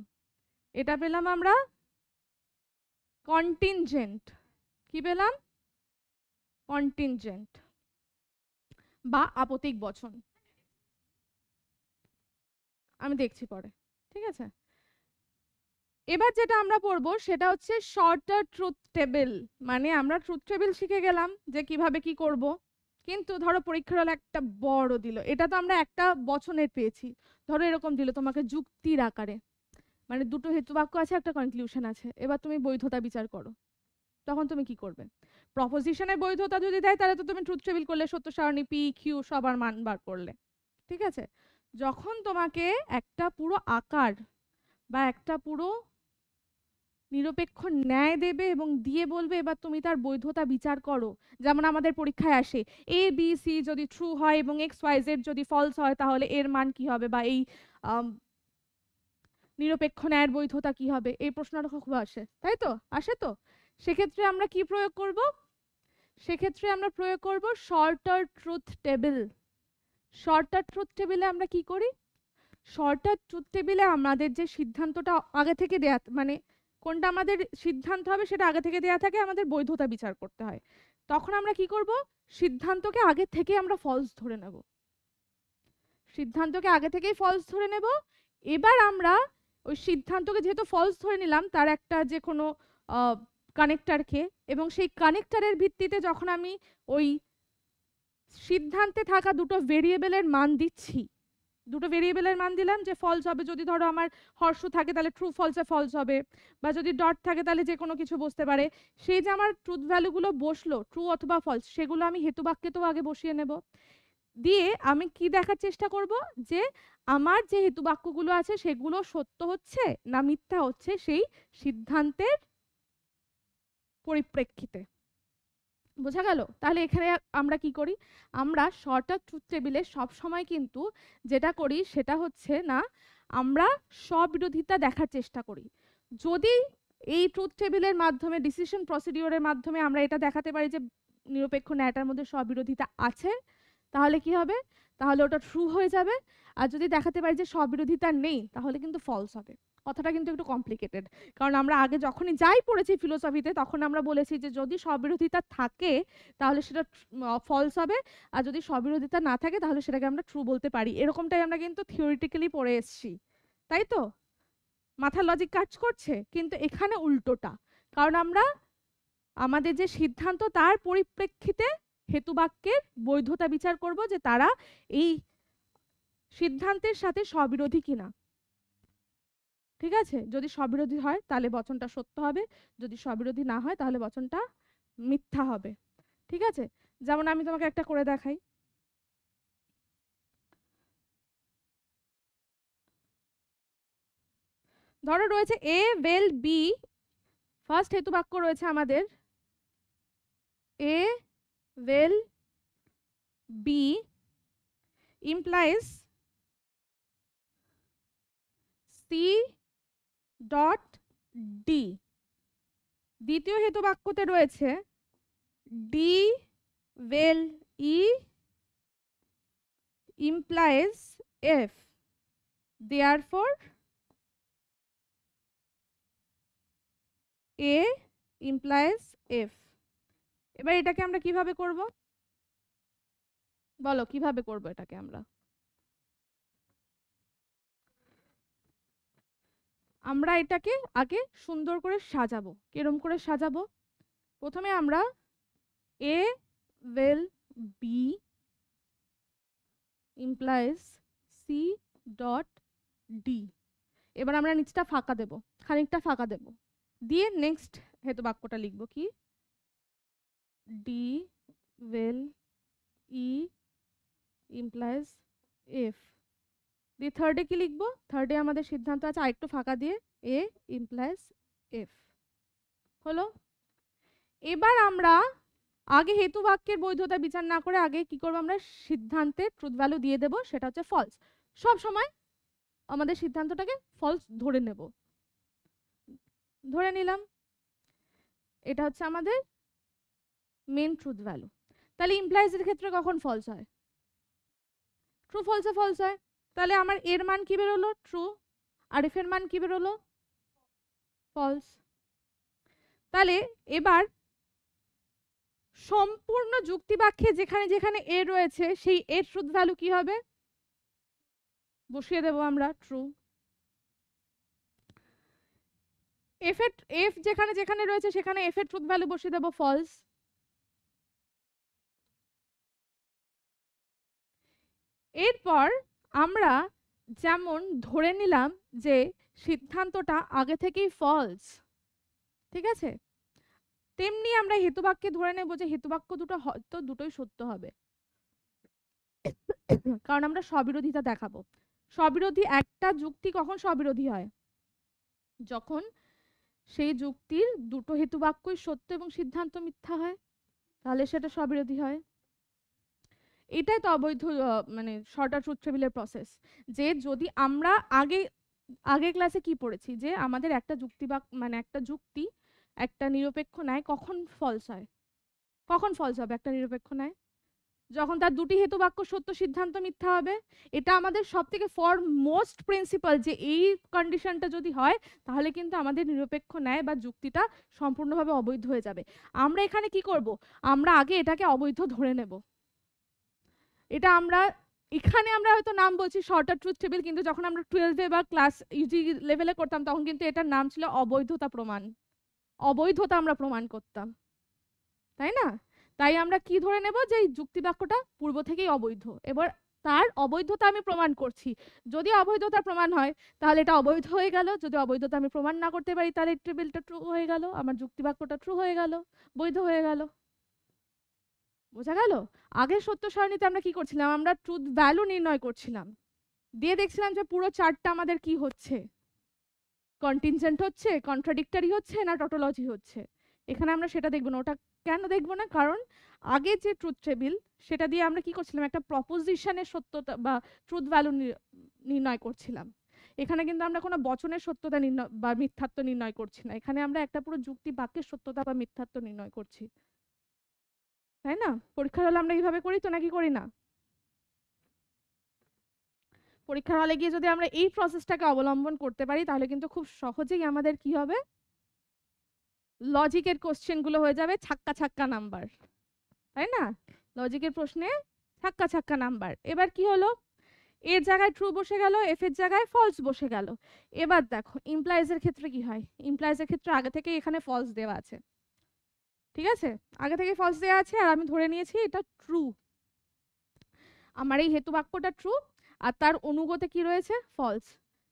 এটা পেলাম আমরা কন্টিনজেন্ট। কি পেলাম? কন্টিনজেন্ট বা আপতিক বচন। আমি দেখছি পরে, ঠিক আছে। এবার যেটা আমরা পড়বো সেটা হচ্ছে শর্টার ট্রুথ টেবিল। মানে আমরা ট্রুথ টেবিল শিখে গেলাম যে কিভাবে কি করব, কিন্তু ধরো পরীক্ষার হলে একটা বড় দিল, এটা তো আমরা একটা বচনের পেয়েছি, ধরো এরকম দিল তোমাকে যুক্তির আকারে, মানে দুটো হেতুবাক্য আছে, একটা কনক্লুশন আছে, এবার তুমি বৈধতা বিচার করো, তখন তুমি কি করবে? প্রপোজিশনের বৈধতা যদি দেয় তাহলে তো তুমি ট্রুথ টেবিল করলে, সত্য সারণী পি কিউ সবার মান বার করলে, ঠিক আছে। যখন তোমাকে একটা পুরো আকার বা একটা পুরো নিরপেক্ষ ন্যায় দেবে এবং দিয়ে বলবে এবার তুমি তার বৈধতা বিচার করো, যেমন আমাদের পরীক্ষায় আসে এ বি সি যদি ট্রু হয় এবং এক্স ওয়াই জেড যদি ফলস হয় তাহলে এর মান কি হবে, বা এই নিরপেক্ষ ন্যায়ের বৈধতা কি হবে, এই প্রশ্নটা খুব আসে, তাই তো? আসে তো। সেক্ষেত্রে আমরা কি প্রয়োগ করব? সেক্ষেত্রে আমরা প্রয়োগ করব shorter truth table. Shorter truth টেবিলে আমরা কি করি? শর্টার ট্রুথ টেবিলে আমাদের যে সিদ্ধান্তটা আগে থেকে দেয়া, মানে কোনটা আমাদের সিদ্ধান্ত হবে সেটা আগে থেকে দেয়া থাকে, আমাদের বৈধতা বিচার করতে হয়। তখন আমরা কি করব? সিদ্ধান্তকে আগে থেকে আমরা ফলস ধরে নেব, সিদ্ধান্তকে আগে থেকেই ফলস ধরে নেব। এবার আমরা ওই সিদ্ধান্তকে যেহেতু ফলস ধরে নিলাম তার একটা যে কোনো কানেক্টরকে, এবং সেই কানেক্টরের ভিত্তিতে যখন আমি ওই সিদ্ধান্তে থাকা দুটো ভেরিয়েবলের মান দিচ্ছি, দুটো ভেরিয়েবলের মান দিলাম যে ফলস হবে যদি ধরো আমার হর্ষ থাকে তাহলে ট্রু ফলসে ফলস হবে, বা যদি ডট থাকে তাহলে যে কোনো কিছু বসতে পারে, সেই যে আমার ট্রুথ ভ্যালুগুলো বসলো ট্রু অথবা ফলস, সেগুলো আমি হেতুবাক্যেতেও আগে বসিয়ে নেব। দিয়ে আমি কি দেখার চেষ্টা করব যে আমার যে হেতুবাক্যগুলো আছে সেগুলো সত্য হচ্ছে না মিথ্যা হচ্ছে সেই সিদ্ধান্তের পরিপ্রেক্ষিতে। বোঝা গেল? তাহলে এখানে আমরা কি করি? আমরা শর্টার ট্রুথ টেবিলে সব সময় কিন্তু যেটা করি সেটা হচ্ছে না, আমরা স্ববিরোধিতা দেখার চেষ্টা করি। যদি এই ট্রুথ টেবিলের মাধ্যমে ডিসিশন প্রসিডিওরের মাধ্যমে আমরা এটা দেখাতে পারি যে নিরপেক্ষ ন্যায়টার মধ্যে স্ববিরোধিতা আছে, তাহলে কি হবে? তাহলে ওটা ট্রু হয়ে যাবে। আর যদি দেখাতে পারি যে স্ববিরোধিতা নেই তাহলে কিন্তু ফলস হবে। কথাটা কিন্তু একটু কমপ্লিকেটেড, কারণ আমরা আগে যখনই যাই পড়েছি ফিলোসফিতে তখন আমরা বলেছি যে যদি স্ববিরোধিতা থাকে তাহলে সেটা ফলস হবে, আর যদি স্ববিরোধিতা না থাকে তাহলে সেটাকে আমরা ট্রু বলতে পারি। এরকমটাই আমরা কিন্তু থিওরিটিক্যালি পড়ে এসেছি, তাই তো? মাথার লজিক কাজ করছে, কিন্তু এখানে উল্টোটা, কারণ আমরা আমাদের যে সিদ্ধান্ত তার পরিপ্রেক্ষিতে হেতুবাক্যের বৈধতা বিচার করব যে তারা এই সিদ্ধান্তের সাথে স্ববিরোধী কিনা। ঠিক আছে, যদি স্ববিরোধী হয় তাহলে বচনটা সত্য হবে, যদি স্ববিরোধী না হয় তাহলে বচনটা মিথ্যা হবে। ঠিক আছে, যেমন আমি তোমাকে একটা করে দেখাই। ধরো রয়েছে এ ওয়েল বি, ফার্স্ট হেতু বাক্য রয়েছে আমাদের A vel B implies C dot D. দ্বিতীয় হেতু বাক্যতে রয়েছে D vel E implies F, therefore A implies F. এবার এটাকে আমরা কিভাবে করব, বলো কিভাবে করব এটাকে? আমরা এটাকে আগে সুন্দর করে সাজাবো। কিরম করে সাজাবো? প্রথমে আমরা A vel B implies C dot D, এবার আমরা নিচটা ফাঁকা দেব, খানিকটা ফাঁকা দেব, দিয়ে নেক্সট হেতু বাক্যটা লিখব কি, D vel E implies F. দিয়ে থার্ডে কি লিখবো? থার্ডে আমাদের সিদ্ধান্ত আছে আরেকটু ফাঁকা দিয়ে এ ইমপ্লাইজ এফ। হলো। এবার আমরা আগে হেতু বাক্যের বৈধতা বিচার না করে আগে কি করবো, আমরা সিদ্ধান্তে ট্রুথ ভ্যালু দিয়ে দেব, সেটা হচ্ছে ফলস। সব সময় আমাদের সিদ্ধান্তটাকে ফলস ধরে নেব। ধরে নিলাম এটা হচ্ছে আমাদের মেন ট্রুথ ভ্যালু। তাহলে ইমপ্লাইজের ক্ষেত্রে কখন ফলস হয়? ট্রু ফলসে ফলস হয়। তাহলে আমার এর মান কি বেরোলো? ট্রু। আর এফ এর মান কি বেরোলো? ফলস। তাহলে এবার সম্পূর্ণ যুক্তি বাক্যে যেখানে যেখানে এ রয়েছে সেই এর ট্রুথ ভ্যালু কি হবে? বসিয়ে দেব আমরা ট্রু। এফ যেখানে যেখানে রয়েছে সেখানে এফ এর ট্রুথ ভ্যালু বসিয়ে দেব ফলস। এরপর আমরা যেমন ধরে নিলাম যে সিদ্ধান্তটা আগে থেকেই ফলস, ঠিক আছে, তেমনি আমরা হেতুবাক্যে ধরে নেব যে হেতুবাক্য দুটো হয়তো দুটোই সত্য হবে, কারণ আমরা স্ববিরোধিতা দেখাবো। স্ববিরোধী একটা যুক্তি কখন স্ববিরোধী হয়? যখন সেই যুক্তির দুটো হেতুবাক্যই সত্য এবং সিদ্ধান্ত মিথ্যা হয়, তাহলে সেটা স্ববিরোধী হয়। এটাই তো অবৈধ মানে শর্টার ট্রুথ টেবিলের প্রসেস। যে যদি আমরা আগে ক্লাসে কি পড়েছি যে আমাদের একটা যুক্তি মানে একটা যুক্তি একটা নিরপেক্ষ ন্যায় কখন ফলস হয়? কখন ফলস হবে একটা নিরপেক্ষ ন্যায়? যখন তার দুটি হেতু বাক্য সত্য সিদ্ধান্ত মিথ্যা হবে। এটা আমাদের সবথেকে মোস্ট প্রিন্সিপাল, যে এই কন্ডিশনটা যদি হয় তাহলে কিন্তু আমাদের নিরপেক্ষ ন্যায় বা যুক্তিটা সম্পূর্ণভাবে অবৈধ হয়ে যাবে। আমরা এখানে কি করব? আমরা আগে এটাকে অবৈধ ধরে নেব। এটা আমরা এখানে আমরা হয়তো নাম বলছি শর্টার ট্রুথ টেবিল, কিন্তু যখন আমরা 12-এ বা ক্লাস ইউজি লেভেলে করতাম তখন কিন্তু এটার নাম ছিল অবৈধতা প্রমাণ। অবৈধতা আমরা প্রমাণ করতাম, তাই না? তাই আমরা কি ধরে নেব যে এই যুক্তি বাক্যটা পূর্ব থেকেই অবৈধ, এবার তার অবৈধতা আমি প্রমাণ করছি। যদি অবৈধতা প্রমাণ হয় তাহলে এটা অবৈধ হয়ে গেল, যদি অবৈধতা আমি প্রমাণ না করতে পারি তাহলে টেবিলটা ট্রু হয়ে গেল, আমার যুক্তি বাক্যটা ট্রু হয়ে গেল, বৈধ হয়ে গেল। বোঝা গেল? আগের সত্য সারণীতে আমরা কি করছিলাম? আমরা ট্রুথ ভ্যালু নির্ণয় করছিলাম, দিয়ে দেখছিলাম যে পুরো চার্টটা আমাদের কি হচ্ছে, কন্টিনজেন্ট হচ্ছে, কন্ট্রাডিক্টরি হচ্ছে, না টটোলজি হচ্ছে। এখানে আমরা সেটা দেখব না। ওটা কেন দেখব না? কারণ আগে যে ট্রুথ টেবিল সেটা দিয়ে আমরা কি করছিলাম, একটা প্রপোজিশনের সত্যতা বা ট্রুথ ভ্যালু নির্ণয় করছিলাম। এখানে কিন্তু আমরা কোনো বচনের সত্যতা নির্ণয় বা মিথ্যাত্ব নির্ণয় করছি না, এখানে আমরা একটা পুরো যুক্তি বাক্যের সত্যতা বা মিথ্যাত্ব নির্ণয় করছি, তাই না? পরীক্ষার হলে আমরা এইভাবে করি তো, নাকি করি না? পরীক্ষার হলে গিয়ে যদি আমরা এই প্রসেসটাকে অবলম্বন করতে পারি তাহলে কিন্তু খুব সহজেই আমাদের কি হবে, লজিকের কোশ্চেন গুলো হয়ে যাবে ছাক্কা ছাক্কা নাম্বার, তাই না? লজিকের প্রশ্নে ছাক্কা ছাক্কা নাম্বার। এবার কি হলো, এর জায়গায় ট্রু বসে গেল, এফ এর জায়গায় ফলস বসে গেল। এবার দেখো ইমপ্লাইজ এর ক্ষেত্রে কি হয়। ইমপ্লাইজ এর ক্ষেত্রে আগে থেকে এখানে ফলস দেওয়া আছে, ঠিক আছে, আগে থেকে ফলস দেওয়া আছে আর আমি ধরে নিয়েছি এটা ট্রু। আমার এই হেতু বাক্যটা ট্রু আর তার অনুগতে কি রয়েছে, ফলস।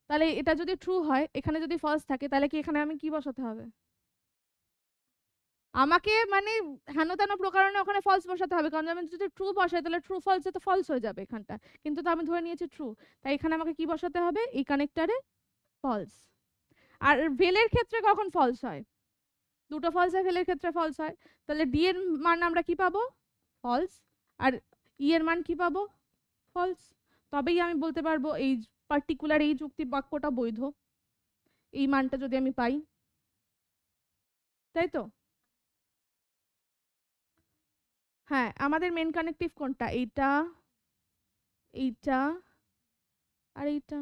তাহলে এটা যদি ট্রু হয়, এখানে যদি ফলস থাকে, তাহলে কি এখানে আমি কি বসাতে হবে? আমাকে মানে হেন তেন প্রকারণে ওখানে ফলস বসাতে হবে, কারণ আমি যদি ট্রু বসাই তাহলে ট্রু ফলসে তো ফলস হয়ে যাবে এখানটা, কিন্তু তো আমি ধরে নিয়েছি ট্রু, তাই এখানে আমাকে কি বসাতে হবে? এই কানেক্টরে ফলস। আর ভেলের ক্ষেত্রে কখন ফলস হয়? দুটো ফলস হয়, ভেলের ক্ষেত্রে ফলস হয়। তাহলে ডি এর মান আমরা কি পাবো? ফলস। আর ই এর মান কি পাবো? ফলস। তবেই আমি বলতে পারবো এই পার্টিকুলার এই যুক্তি বাক্যটা বৈধ, এই মানটা যদি আমি পাই, তাই তো? হ্যাঁ, আমাদের মেন কানেক্টিভ কোনটা? এইটা, এইটা, আর এইটা,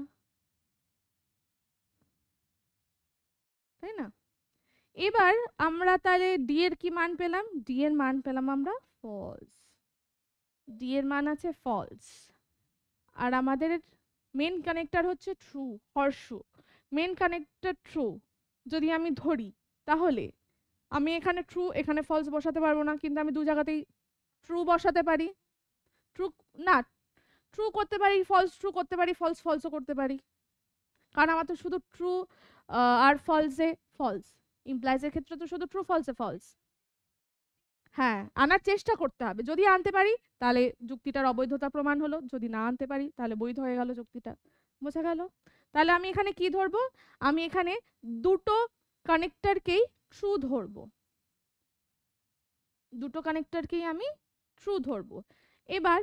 তাই না? এবার আমরা তাহলে ডি এর কি মান পেলাম? ডি এর মান পেলাম আমরা ফলস। ডি এর মান আছে ফলস। আর আমাদের মেন কানেক্টর হচ্ছে ট্রু, হর্ষু। মেন কানেক্টর ট্রু যদি আমি ধরি, তাহলে আমি এখানে ট্রু এখানে ফলস বসাতে পারবো না, কিন্তু আমি দু জায়গাতেই ট্রু বসাতে পারি। ট্রু না, ট্রু করতে পারি, ফলস ট্রু করতে পারি, ফলস ফলসও করতে পারি, কারণ আমার তো শুধু ট্রু আর ফলসে ফলস, ইমপ্লাইজের ক্ষেত্রে তো শুধু ট্রু ফলসে ফলস। হ্যাঁ, আনার চেষ্টা করতে হবে, যদি আনতে পারি তাহলে যুক্তিটার অবৈধতা প্রমাণ হলো, যদি না আনতে পারি তাহলে বৈধ হয়ে গেল যুক্তিটা। বোঝা গেল? তাহলে আমি এখানে কি ধরবো? আমি এখানে দুটো কানেক্টরকেই ট্রু ধরবো, দুটো কানেক্টরকেই আমি ট্রু ধরবো। এবার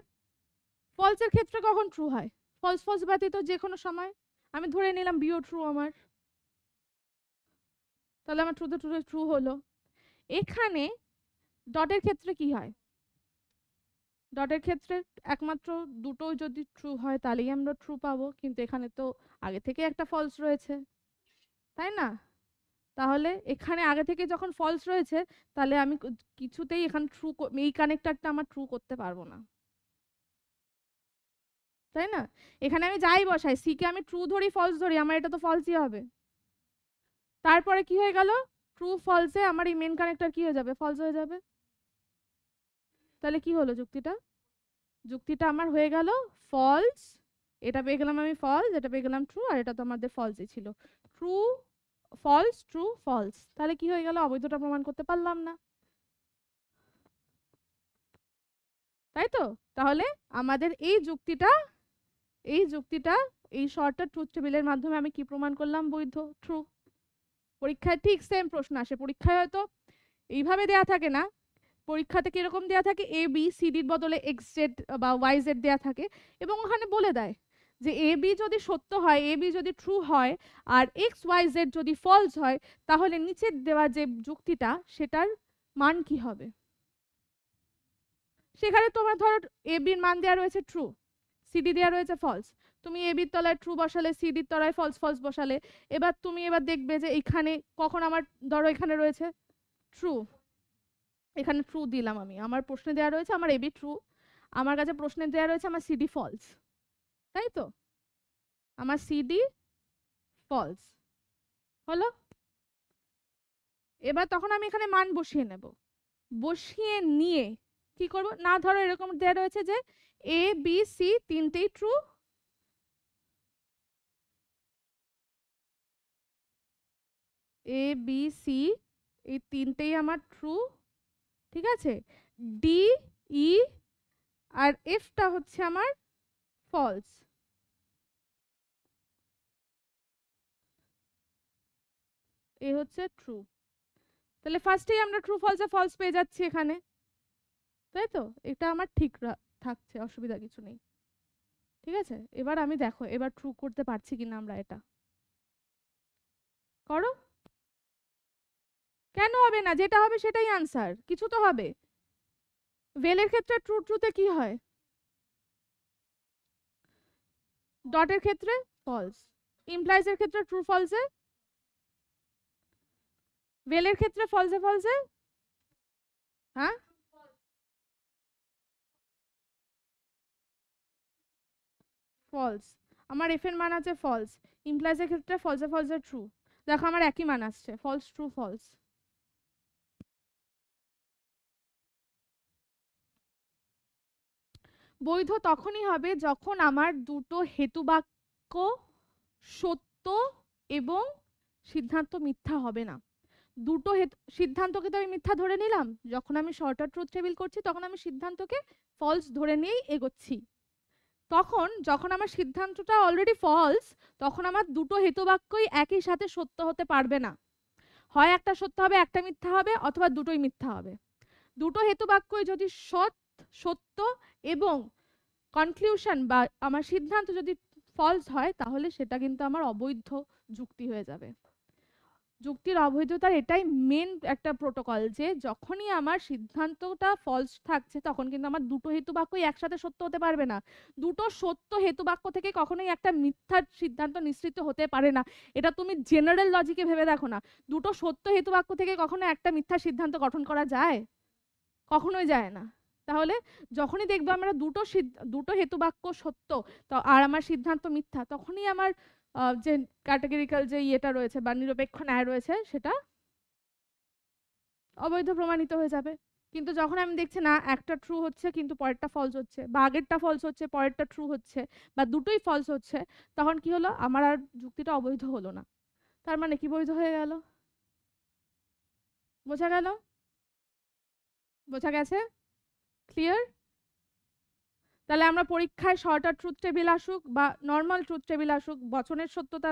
ফলসের ক্ষেত্রে কখন ট্রু হয়? ফলস ফলস ব্যতীত যে কোনো সময়। আমি ধরে নিলাম বিও ট্রু আমার, তাহলে আমার ট্রুতে ট্রু ট্রু হলো। এখানে ডটের ক্ষেত্রে কি হয়? ডটের ক্ষেত্রে একমাত্র দুটো যদি ট্রু হয় তাহলেই আমরা ট্রু পাবো, কিন্তু এখানে তো আগে থেকে একটা ফলস রয়েছে, তাই না? তাহলে এখানে আগে থেকে যখন ফলস রয়েছে, তাহলে আমি কিছুতেই এখানে ট্রু, এই কানেক্টরটা আমার ট্রু করতে পারবো না, তাই না? এখানে আমি যাই বসাই, সি কে আমি ট্রু ধরি ফলস ধরি, আমার এটা তো ফলসই হবে। তারপরে কি হয়ে গেল? ট্রু ফলসে আমার এই মেন কানেক্টর কি হয়ে যাবে? ফলস হয়ে যাবে। তাহলে কি হলো যুক্তিটা? যুক্তিটা আমার হয়ে গেল ফলস, এটা পেয়ে গেলাম আমি ফলস, এটা পেয়ে গেলাম ট্রু, আর এটা তো আমাদের ফলসই ছিল। ট্রু ফলস ট্রু ফলস, তাহলে কি হয়ে গেল? অবৈধতা প্রমাণ করতে পারলাম না, তাই তো? তাহলে আমাদের এই যুক্তিটা এই শর্টকাট ট্রুথ টেবিলের মাধ্যমে আমি কি প্রমাণ করলাম? বৈধ, ট্রু। পরীক্ষায় ঠিক সেম প্রশ্ন আসে, পরীক্ষায় হয়তো এইভাবে দেয়া থাকে না, পরীক্ষাতে কিরকম দেয়া থাকে, এ বি সি ডির বদলে এক্স জেড বা ওয়াই জেড দেয়া থাকে, এবং ওখানে বলে দেয় যে এ বি যদি সত্য হয়, এ বি যদি ট্রু হয়, আর এক্স ওয়াই জেড যদি ফলস হয়, তাহলে নিচের দেওয়া যে যুক্তিটা সেটার মান কি হবে। সেখানে তোমার ধরো এ বির মান দেওয়া রয়েছে ট্রু, সিডি দেওয়া রয়েছে ফলস, তুমি এ বির তলায় ট্রু বসালে, সিডির তলায় ফলস ফলস বসালে, এবার তুমি এবার দেখবে যে এখানে কখন আমার, ধরো এখানে রয়েছে ট্রু, এখানে ট্রু দিলাম আমি, আমার প্রশ্নে দেওয়া রয়েছে আমার এবি ট্রু, আমার কাছে প্রশ্নে দেওয়া রয়েছে আমার সিডি ফলস, তাই তো? আমার সিডি ফলস হলো। এবার তখন আমি এখানে মান বসিয়ে নেব, বসিয়ে নিয়ে কি করব না, ধরো এরকম দেওয়া রয়েছে যে এ বি সি তিনটেই ট্রু, এ বি সি এই তিনটেই আমার ট্রু, ঠিক আছে? ডি ই আর এফটা হচ্ছে আমার ফলস, এ হচ্ছে ট্রু। তাহলে ফার্স্টেই আমরা ট্রু ফলসে ফলস পেয়ে যাচ্ছি এখানে, তাই তো? এটা আমার ঠিক থাকছে, অসুবিধা কিছু নেই, ঠিক আছে? এবার আমি দেখো এবার ট্রু করতে পারছি কিনা আমরা এটা। করো। কেন হবে না? যেটা হবে সেটাই আনসার, কিছু তো হবে। ভেলের ক্ষেত্রে ট্রু ট্রুতে কি হয়? ডটের ক্ষেত্রে ফলস, ইমপ্লাইজ এর ক্ষেত্রে ট্রু ফলসে, ভেলের ক্ষেত্রে ফলসে ফলসে, হ্যাঁ ফলস। আমার এফ এর মান আছে ফলস, ইমপ্লাইজ এর ক্ষেত্রে ফলসে ফলসে ট্রু, দেখো আমার একই মান আসছে, ফলস ট্রু ফলস। বৈধ তখনই হবে যখন আমার দুটো হেতুবাক্য সত্য সত্য এবং সিদ্ধান্ত মিথ্যা হবে না। দুটো সিদ্ধান্তকে তো আমি মিথ্যা ধরে নিলাম, যখন আমি শর্টার ট্রুথ টেবিল করছি তখন আমি সিদ্ধান্তকে ফলস ধরে নিয়েই এগোচ্ছি। তখন যখন আমার সিদ্ধান্তটা অলরেডি ফলস, তখন আমার দুটো হেতুবাক্যই একই সাথে সত্য হতে পারবে না। হয় একটা সত্য হবে, একটা মিথ্যা হবে, অথবা দুটোই মিথ্যা হবে। দুটো হেতুবাক্যই যদি সত্য এবং কনক্লিউশন বা আমার সিদ্ধান্ত যদি ফলস হয়, তাহলে সেটা কিন্তু আমার অবৈধ যুক্তি হয়ে যাবে। যুক্তির অবৈধতার এটাই মেন একটা প্রোটোকল, যে যখনই আমার সিদ্ধান্তটা ফলস থাকছে তখন কিন্তু আমার দুটো হেতুবাক্যই একসাথে সত্য হতে পারবে না। দুটো সত্য হেতুবাক্য থেকে কখনোই একটা মিথ্যার সিদ্ধান্ত নিশ্চিত হতে পারে না। এটা তুমি জেনারেল লজিকে ভেবে দেখো না, দুটো সত্য হেতুবাক্য থেকে কখনো একটা মিথ্যা সিদ্ধান্ত গঠন করা যায়? কখনোই যায় না। তাহলে যখনই দেখবো আমরা দুটো হেতুবাক্য সত্য তো আর আমার সিদ্ধান্ত মিথ্যা, তখনই আমার যে ক্যাটেগরিক্যাল যে ইয়েটা রয়েছে বা নিরপেক্ষ ন্যায় রয়েছে সেটা অবৈধ প্রমাণিত হয়ে যাবে। কিন্তু যখন আমি দেখছি না একটা ট্রু হচ্ছে কিন্তু পরেরটা ফলস হচ্ছে, বা আগেরটা ফলস হচ্ছে পরেরটা ট্রু হচ্ছে, বা দুটোই ফলস হচ্ছে, তখন কি হলো, আমার আর যুক্তিটা অবৈধ হলো না। তার মানে কি বৈধ হয়ে গেল? বোঝা গেল? বোঝা গেছে? ক্লিয়ার? তাহলে আমরা পরীক্ষায় শর্টার ট্রুথ টেবিল আসুক বা নর্মাল ট্রুথ টেবিল আসুক, বচনের সত্যতা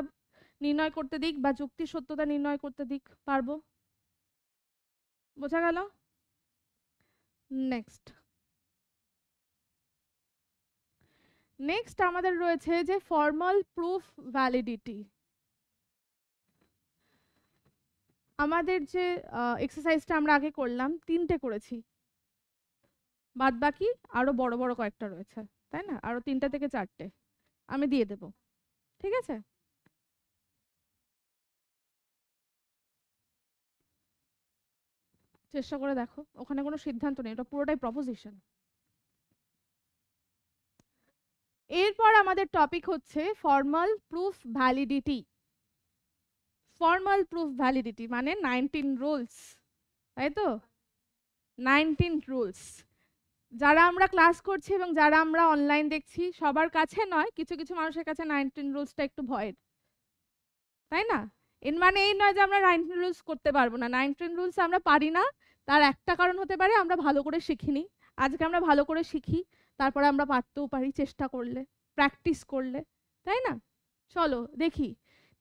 নির্ণয় করতে দিক বা যুক্তির সত্যতা নির্ণয় করতে দিক, পারবো। বোঝা গেল? নেক্সট নেক্সট আমাদের রয়েছে যে ফর্মাল প্রুফ ভ্যালিডিটি। আমাদের যে এক্সারসাইজটা আমরা আগে করলাম, তিনটে করেছি, বাদ বাকি আরো বড় বড় কয়েকটা রয়েছে, তাই না? আরো 3টে থেকে 4টে আমি দিয়ে দেব, ঠিক আছে? চেষ্টা করে দেখো, ওখানে কোনো সিদ্ধান্ত নেই, ওটা পুরোটাই প্রপোজিশন। এরপর আমাদের টপিক হচ্ছে formal proof validity. Formal proof validity মানে 19 রুলস, তাই তো? 19 রুলস। যারা আমরা ক্লাস করছি এবং যারা আমরা অনলাইন দেখছি, সবার কাছে নয়, কিছু কিছু মানুষের কাছে 19 রুলসটা একটু ভয়ের, তাই না? এর মানে এই নয় যে আমরা 19 রুলস করতে পারবো না। 19 রুলস আমরা পারি না, তার একটা কারণ হতে পারে আমরা ভালো করে শিখিনি। আজকে আমরা ভালো করে শিখি, তারপরে আমরা পারতেও পারি চেষ্টা করলে, প্র্যাকটিস করলে, তাই না? চলো দেখি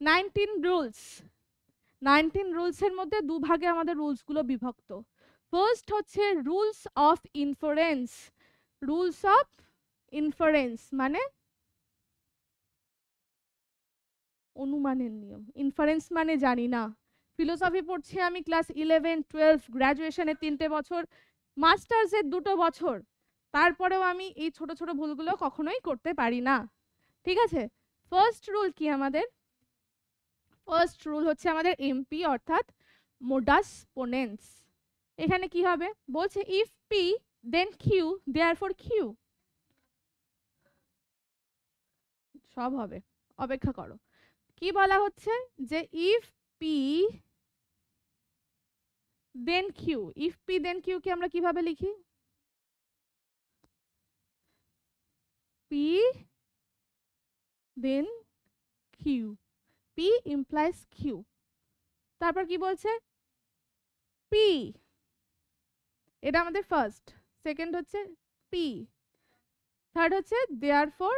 19 রুলস। 19 রুলসের মধ্যে দুভাগে আমাদের রুলসগুলো বিভক্ত। ফার্স্ট হচ্ছে rules of inference. Rules of inference মানে অনুমানের নিয়ম। ইনফারেন্স মানে জানি না। ফিলোসফি পড়ছি আমি ক্লাস 11, 12, গ্র্যাজুয়েশনের 3টে বছর, মাস্টার্সের 2টো বছর, তারপরেও আমি এই ছোট ছোট ভুলগুলো কখনোই করতে পারি না, ঠিক আছে? ফার্স্ট রুল কি আমাদের? ফার্স্ট রুল হচ্ছে আমাদের এমপি অর্থাৎ মোডাস পোনেন্স। এখানে কি হবে বলছে, if P then Q therefore Q. সব হবে, অপেক্ষা করো। কি বলা হচ্ছে যে if P then Q. If P then Q কে আমরা কিভাবে লিখি? P then Q, P implies Q. তারপর কি বলছে? পি, এটা আমাদের ফার্স্ট। সেকেন্ড হচ্ছে পি, থার্ড হচ্ছে দেয়ারফর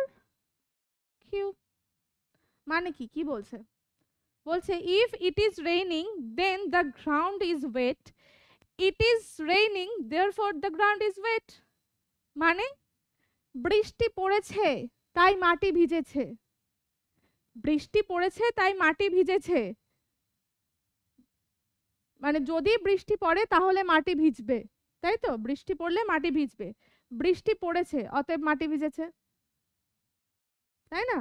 কিউ। মানে কি কি বলছে? বলছে if it is raining then the ground is wet, it is raining therefore the ground is wet. মানে বৃষ্টি পড়েছে তাই মাটি ভিজেছে, বৃষ্টি পড়েছে তাই মাটি ভিজেছে, মানে যদি বৃষ্টি পড়ে তাহলে মাটি ভিজবে, তাই তো? বৃষ্টি পড়লে মাটি ভিজবে, বৃষ্টি পড়েছে অতএব মাটি ভিজেছে, তাই না?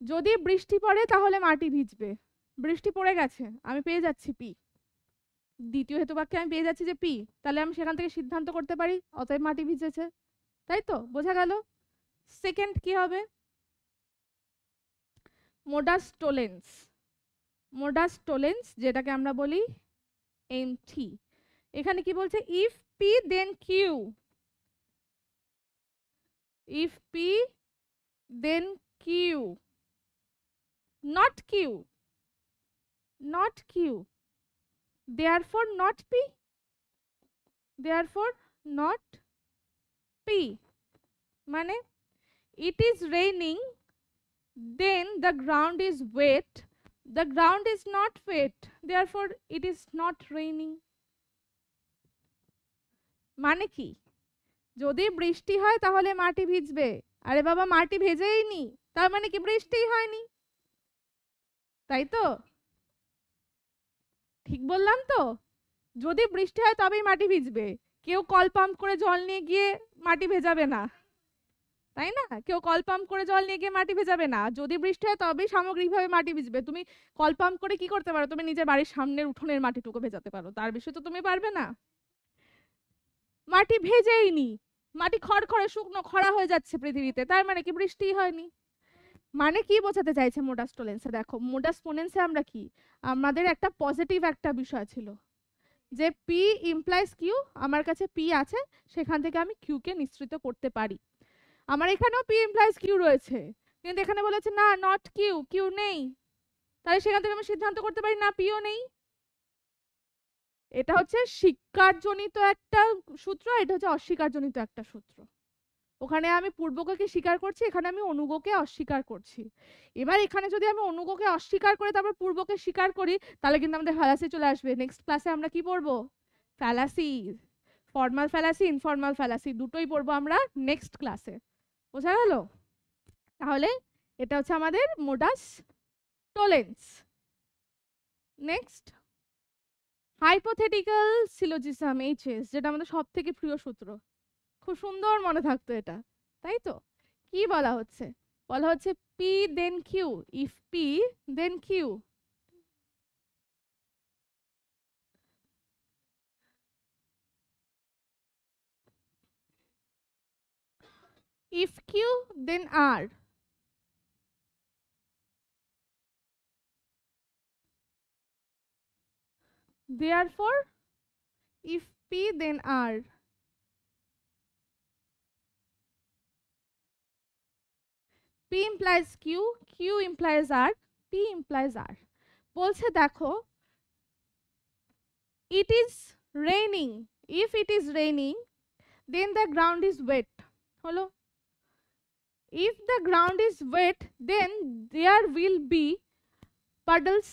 যদি বৃষ্টি পড়ে তাহলে মাটি ভিজবে, বৃষ্টি পড়ে গেছে, আমি পেয়ে যাচ্ছি পি। দ্বিতীয় হেতুবাক্যে আমি পেয়ে যাচ্ছি যে পি, তাহলে আমি সেখান থেকে সিদ্ধান্ত করতে পারি অতএব মাটি ভিজেছে, তাই তো? বোঝা গেল? সেকেন্ড কি হবে? মোডাস টোলেন্স। মোডাস টোলেন্স যেটাকে আমরা বলি এমটি। এখানে কি বলছে? If P then Q, if P then Q, not q, not q, therefore not p, therefore not p, মানে it is raining, then the ground is wet, the ground is not wet, therefore it is not raining. মানে কি, যদি বৃষ্টি হয় তাহলে মাটি ভিজবে, আরে বাবা মাটি ভেজেই নি, তার মানে কি বৃষ্টিই হয়নি, তাই তো? ঠিক বললাম তো? যদি বৃষ্টি হয় তবেই মাটি ভিজবে, কেউ কল পাম্প করে জল নিয়ে গিয়ে মাটি ভেজাবে না, তাই না? কেউ কল পাম্প করে জল নিয়ে গিয়ে মাটি ভেজাবে না, যদি বৃষ্টি হয় তবেই সামগ্রিকভাবে মাটি ভিজবে। তুমি কল পাম্প করে কি করতে পারো, তুমি নিজের বাড়ির সামনের উঠোনের মাটিটুকু ভেজাতে পারো, তার বেশি তো তুমি পারবে না। মাটি ভেজেই নি, মাটি খড়খড়ে শুকনো খরা হয়ে যাচ্ছে পৃথিবীতে, তার মানে কি বৃষ্টিই হয়নি। মানে কি বোঝাতে চাইছে মোডাস টোলেন্সে? দেখো মোডাস পোনেন্সে আমরা কি, আমাদের একটা পজিটিভ একটা বিষয় ছিল যে পি ইমপ্লাইজ কিউ, আমার কাছে পি আছে, সেখান থেকে আমি কিউ কে নিঃসৃত করতে পারি। আমার এখানেও পি ইমপ্লাইজ কিউ রয়েছে, কিন্তু এখানে বলেছে না নট কিউ, কিউ নেই, তাহলে সেখান থেকে আমি সিদ্ধান্ত করতে পারি না পিও নেই। এটা হচ্ছে স্বীকারজনিত একটা সূত্র, এটা হচ্ছে অস্বীকারজনিত একটা সূত্র। ওখানে আমি পূর্বককে স্বীকার করছি, এখানে আমি অনুগকে অস্বীকার করছি। এবার এখানে যদি আমি অনুগকে অস্বীকার করে তারপর পূর্বকে স্বীকার করি, তাহলে কিন্তু আমাদের ফ্যালাসি চলে আসবে। নেক্সট ক্লাসে আমরা কি পড়বো? Fallacy, formal fallacy, informal fallacy, দুটোই পড়বো আমরা নেক্সট ক্লাসে। বোঝা গেল? তাহলে এটা হচ্ছে আমাদের modus tollens. Next hypothetical syllogism, HS, যেটা আমাদের সব থেকে প্রিয় সূত্র, খুব সুন্দর মনে থাকতো এটা, তাই তো? কি বলা হচ্ছে? বলা হচ্ছে P then Q, if P then Q, if q then r, therefore if p then r, p implies q, q implies r, p implies r। বলছে দেখো it is raining, if it is raining then the ground is wet, হলো? if the ground is wet then there will be puddles,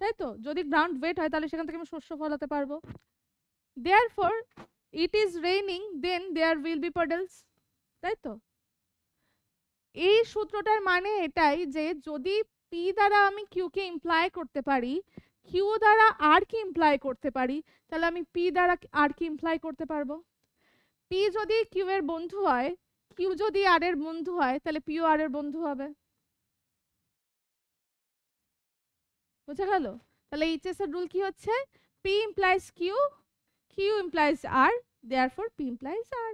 তাই তো? যদি ground wait হয় তাহলে সেখান থেকে আমি শস্য ফলাতে পারবো। therefore it is raining then there will be puddles, তাই তো? এই সূত্রটার মানে এটাই যে যদি পি দ্বারা আমি কিউ কে ইমপ্লাই করতে পারি, কিউ দ্বারা আর কে ইমপ্লাই করতে পারি, তাহলে আমি পি দ্বারা আর কে ইমপ্লাই করতে পারবো। পি যদি কিউ এর বন্ধু হয়, কিউ যদি আর এর বন্ধু হয়, তাহলে পিও আর এর বন্ধু হবে। বুঝা গেল? তাহলে এইচএস এর রুল কি হচ্ছে? P implies Q, Q implies R, therefore P implies R,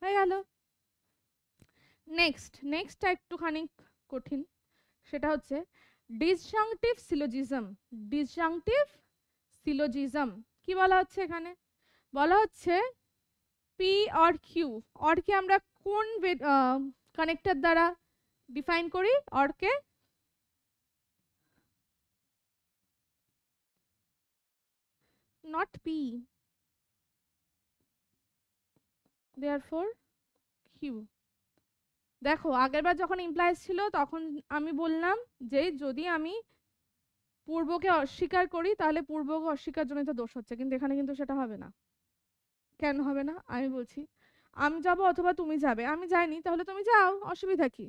হয়ে গেল। নেক্সট একটুখানি কঠিন, সেটা হচ্ছে ডিসজাংটিভ সিলোজিজম। ডিসজাংটিভ সিলোজিজম কি বলা হচ্ছে এখানে? বলা হচ্ছে পি অর কিউ, অর কে আমরা কোন কানেক্টর দ্বারা ডিফাইন করি? Or K not p, therefore q। দেখো আগেরবার যখন ইমপ্লাইজ ছিল তখন আমি বললাম যে যদি আমি পূর্বকে অস্বীকার করি তাহলে পূর্বকে অস্বীকার জনিত দোষ হচ্ছে, কিন্তু এখানে কিন্তু সেটা হবে না। কেন হবে না আমি বলছি। আমি যাব অথবা তুমি যাবে, আমি যাইনি তাহলে তুমি যাও, অসুবিধা কি?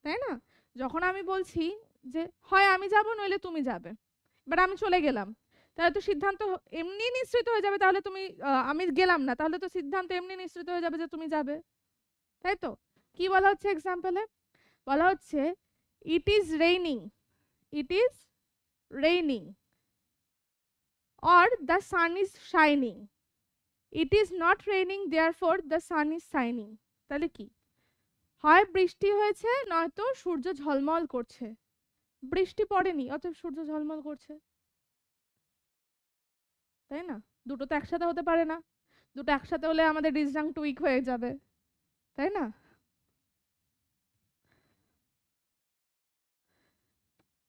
তাই না? যখন আমি বলছি যে হয় আমি যাব নইলে তুমি যাবে, বাট আমি চলে গেলাম, তাহলে তো সিদ্ধান্ত এমনি নিশ্চিত হয়ে যাবে, তাহলে তুমি আমি গেলাম না, তাহলে তো সিদ্ধান্ত এমনি নিশ্চিত হয়ে যাবে যে তুমি যাবে, তাই তো? কি বলা হচ্ছে এক্সাম্পলে? বলা হচ্ছে ইট is raining, it is raining, or the sun is shining, it is not raining therefore the sun is shining। তাহলে কি হয়? বৃষ্টি হয়েছে নয়তো সূর্য ঝলমল করছে, বৃষ্টি পড়েনি অতএব সূর্য ঝলমল করছে, তাই না? দুটো তো একসাথে হতে পারে না, দুটো একসাথে হলে আমাদের ডিসজাংক্ট উইক হয়ে যাবে, তাই না?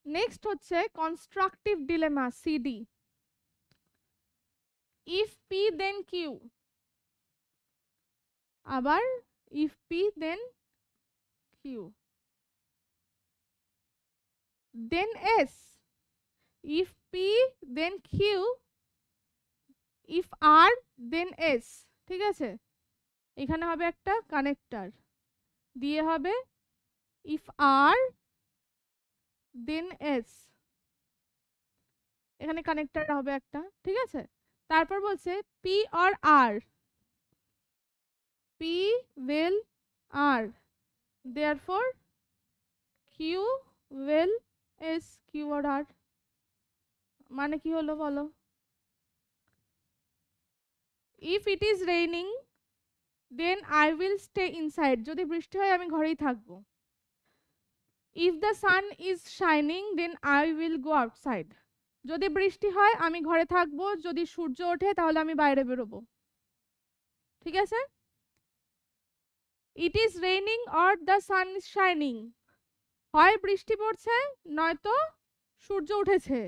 নেক্সট হচ্ছে constructive dilemma, CD. If P then Q, আবার if P then Q, then S, if P then Q, if R then S. ঠিক আছে, এখানে হবে একটা কানেক্টর, দিয়ে হবে ইফ আর দেন এস, এখানে কানেক্টর হবে একটা। ঠিক আছে, তারপর বলছে P or R, P vel R, therefore Q vel S, Q or R. মানে কি হলো বলো? If it is raining then I will stay inside, যদি বৃষ্টি হয় আমি ঘরেই থাকবো। If the sun is shining then I will go outside, যদি বৃষ্টি হয় আমি ঘরে থাকবো, যদি সূর্য ওঠে তাহলে আমি বাইরে বেরোবো। ঠিক আছে, ইট is raining or the sun is shining, হয় বৃষ্টি পড়ছে নয়তো সূর্য উঠেছে।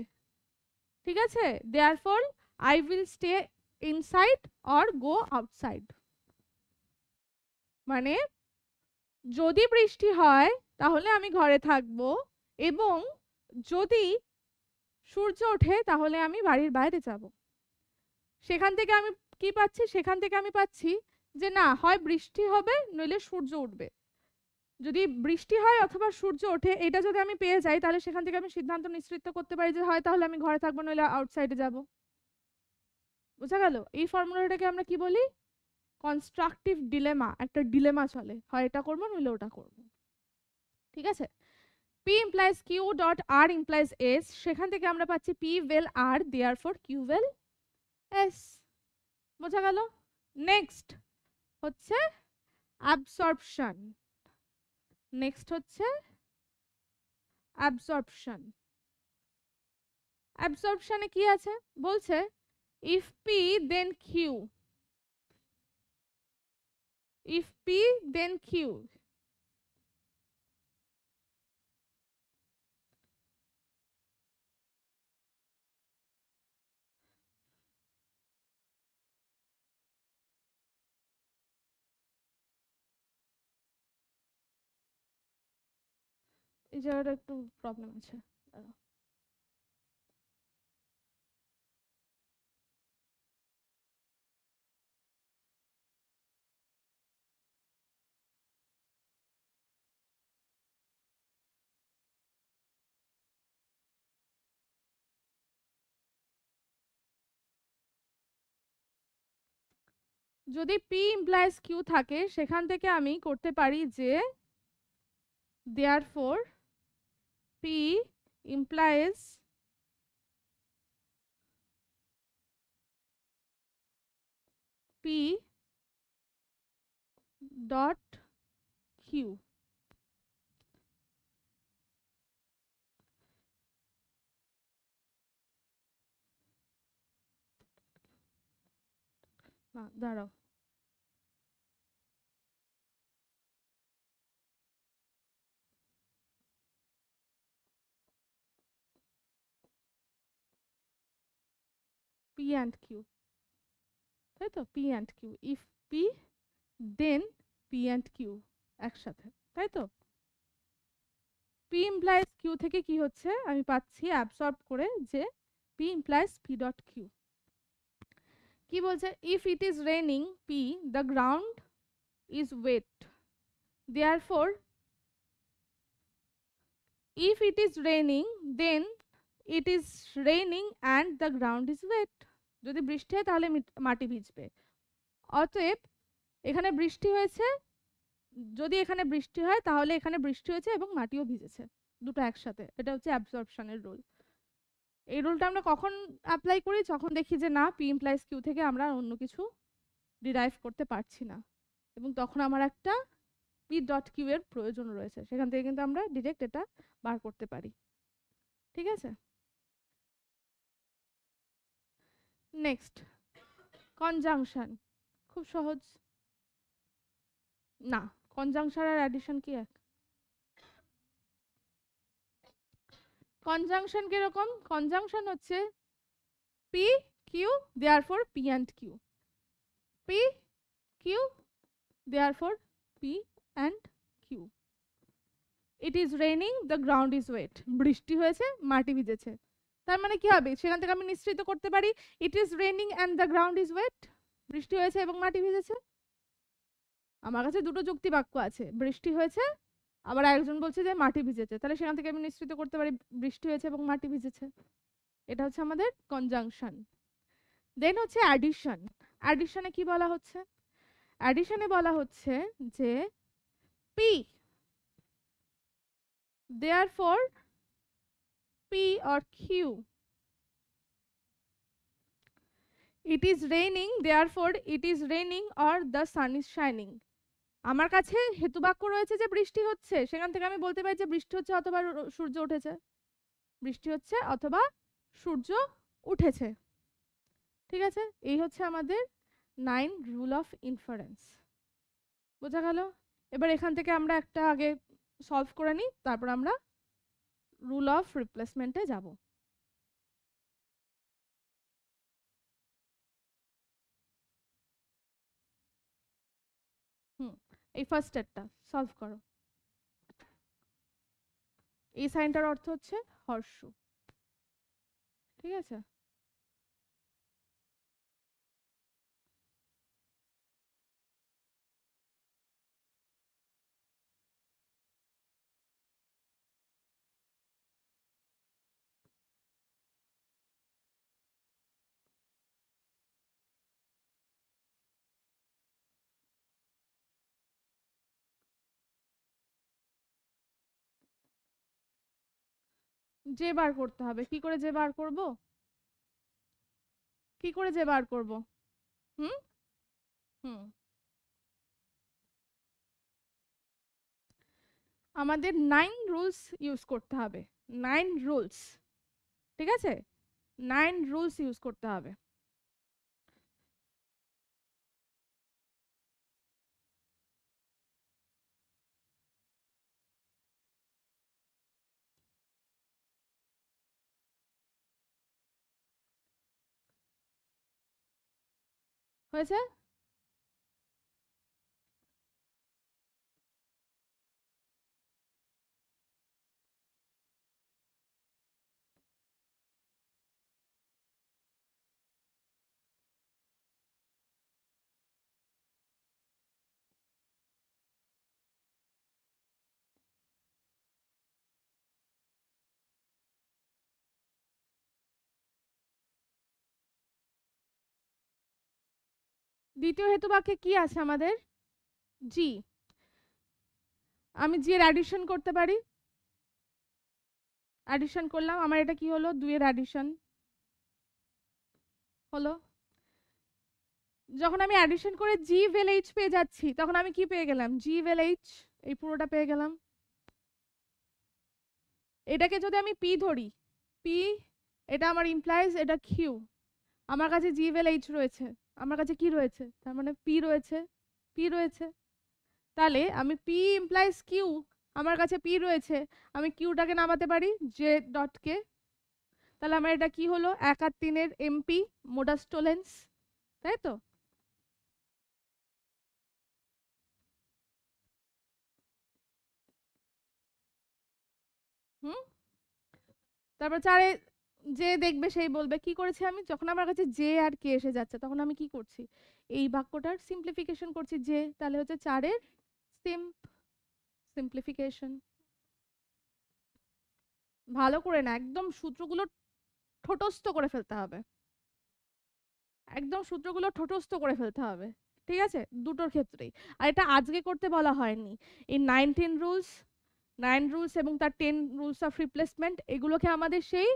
ঠিক আছে, therefore I will stay inside or go outside. মানে যদি বৃষ্টি হয় তাহলে আমি ঘরে থাকবো, এবং যদি সূর্য ওঠে তাহলে আমি বাড়ির বাইরে যাব। সেখান থেকে আমি কি পাচ্ছি? সেখান থেকে আমি পাচ্ছি যে না, হয় বৃষ্টি হবে নইলে সূর্য উঠবে। যদি বৃষ্টি হয় অথবা সূর্য ওঠে, এটা যদি আমি পেয়ে যাই তাহলে সেখান থেকে আমি সিদ্ধান্ত নিশ্চিত করতে পারি যে হয় তাহলে আমি ঘরে থাকবো নইলে আউটসাইডে যাব। বোঝা গেল? এই ফর্মুলাটাকে আমরা কি বলি? Constructive dilemma. একটা ডিলেমা চলে, হয় এটা করবো নইলে ওটা করবো। ঠিক আছে, P implies Q dot R implies S, সেখান থেকে আমরা পাচ্ছি P will R, therefore Q will S। বোঝা গেল? নেক্সট হচ্ছে অ্যাবসর্পশন। নেক্সট হচ্ছে অ্যাবসর্পশন। অ্যাবসর্পশনে কি আছে বলছে? If P then Q, if P then Q, এই জায়গাটা একটু প্রবলেম আছে। যদি P implies Q থাকে সেখান থেকে আমি করতে পারি যে therefore P implies P dot Q। না দাঁড়াও, P and Q, তাই তো? P and Q, if P then P and Q একসাথে, তাই তো? P implies Q থেকে কি হচ্ছে আমি পাচ্ছি অ্যাবসর্ব করে যে P implies P dot Q। কি বলছে? if it is raining P, the ground is wet, therefore if it is raining then it is raining and the ground is wet, যদি বৃষ্টি হয় তাহলে মাটি ভিজবে। অতএব এখানে বৃষ্টি হয়েছে, যদি এখানে বৃষ্টি হয় তাহলে এখানে বৃষ্টি হয়েছে এবং মাটিও ভিজেছে, দুটো একসাথে। এটা হচ্ছে অ্যাবসর্পশনের রুল। এই রুলটা আমরা কখন অ্যাপ্লাই করি? যখন দেখি যে না, পি ইমপ্লাইজ কিউ থেকে আমরা অন্য কিছু ডিরাইভ করতে পারছি না, এবং তখন আমার একটা পি ডট কিউ এর প্রয়োজন রয়েছে, সেখান থেকে কিন্তু আমরা ডিরেক্ট এটা বার করতে পারি। ঠিক আছে, নেক্সট কনজাংশন। খুব সহজ না? কনজাংশন আর অ্যাডিশন কি এক? কনজাংশন কিরকম? কনজাংশন হচ্ছে P Q therefore P and Q, P Q therefore P and Q. It is raining the ground is wet, বৃষ্টি হয়েছে মাটি ভিজেছে, তার মানে কি হবে? সেখান থেকে আমি নিশ্চিত করতে পারি it is raining and the ground is wet, বৃষ্টি হয়েছে এবং মাটি ভিজেছে। আমার কাছে দুটো যুক্তি বাক্য আছে, বৃষ্টি হয়েছে আবার একজন বলছে যে মাটি ভিজেছে, তাহলে সেখান থেকে আমি নিশ্চিত করতে পারি বৃষ্টি হয়েছে এবং মাটি ভিজেছে। এটা হচ্ছে আমাদের কনজাংশন। দেন হচ্ছে অ্যাডিশন। অ্যাডিশনে কি বলা হচ্ছে? অ্যাডিশনে বলা হচ্ছে যে P therefore P or Q, it is raining therefore it is raining or the sun is shining। আমার কাছে হেতুবাক্য রয়েছে যে বৃষ্টি হচ্ছে, সেখান থেকে আমি বলতে পারি যে বৃষ্টি হচ্ছে অথবা সূর্য উঠেছে, বৃষ্টি হচ্ছে অথবা সূর্য উঠেছে। ঠিক আছে, এই হচ্ছে আমাদের 9 রুল অফ ইনফারেন্স। বোঝা গেল? এবার এখান থেকে আমরা একটা আগে সলভ করে নিই, তারপর আমরা রুল অফ রিপ্লেসমেন্টে যাব। এই ফার্স্ট স্টেপটা সলভ করো। এই সাইনটার অর্থ হচ্ছে হর্ষ, ঠিক আছে? যে বার করতে হবে। কি করে যে বার করব? কি করে যে বার করব? হুম হুম আমাদের 9 রুলস ইউজ করতে হবে। 9 রুলস, ঠিক আছে? 9 রুলস ইউজ করতে হবে। হয়েছে? দ্বিতীয় হেতুবাক্যে কি আছে আমাদের? জি। আমি জি এর অ্যাডিশন করতে পারি। অ্যাডিশন করলাম, আমার এটা কি হলো? 2 এর অ্যাডিশন হলো। যখন আমি অ্যাডিশন করে জি ভেল এইচ পেয়ে যাচ্ছি, তখন আমি কি পেয়ে গেলাম? জি ভেল এইচ, এই পুরোটা পেয়ে গেলাম। এটাকে যদি আমি পি ধরি, পি এটা আমার ইমপ্লাইজ এটা কিউ, আমার কাছে জি ভেল এইচ রয়েছে, আমার কাছে কি রয়েছে? তার মানে পি রয়েছে, পি রয়েছে। তাহলে আমি পি ইমপ্লাইজ কিউ, আমার কাছে পি রয়েছে, আমি কিউটাকে নামাতে পারি জে ডট কে। তাহলে আমার এটা কি হলো? 1 আর 3 এর এমপি মোডাস টোলেন্স, তাই তো? হুম তারপর 4 যে দেখবে সেই বলবে কি করেছি আমি। যখন আমার কাছে জে আর কে এসে যাচ্ছে, তখন আমি কি করছি? এই বাক্যটার সিম্পলিফিকেশন করছি। জে তাহলে হচ্ছে 4 এর সিম্পলিফিকেশন। ভালো করে না, একদম সূত্রগুলো ঠোঁটস্থ করে ফেলতে হবে, একদম সূত্রগুলো ঠোঁটস্থ করে ফেলতে হবে, ঠিক আছে? দুটোর ক্ষেত্রেই। আর এটা আজকে করতে বলা হয়নি। এই 19 রুলস, 9 রুলস এবং তার 10 রুলস অফ রিপ্লেসমেন্ট, এগুলোকে আমাদের সেই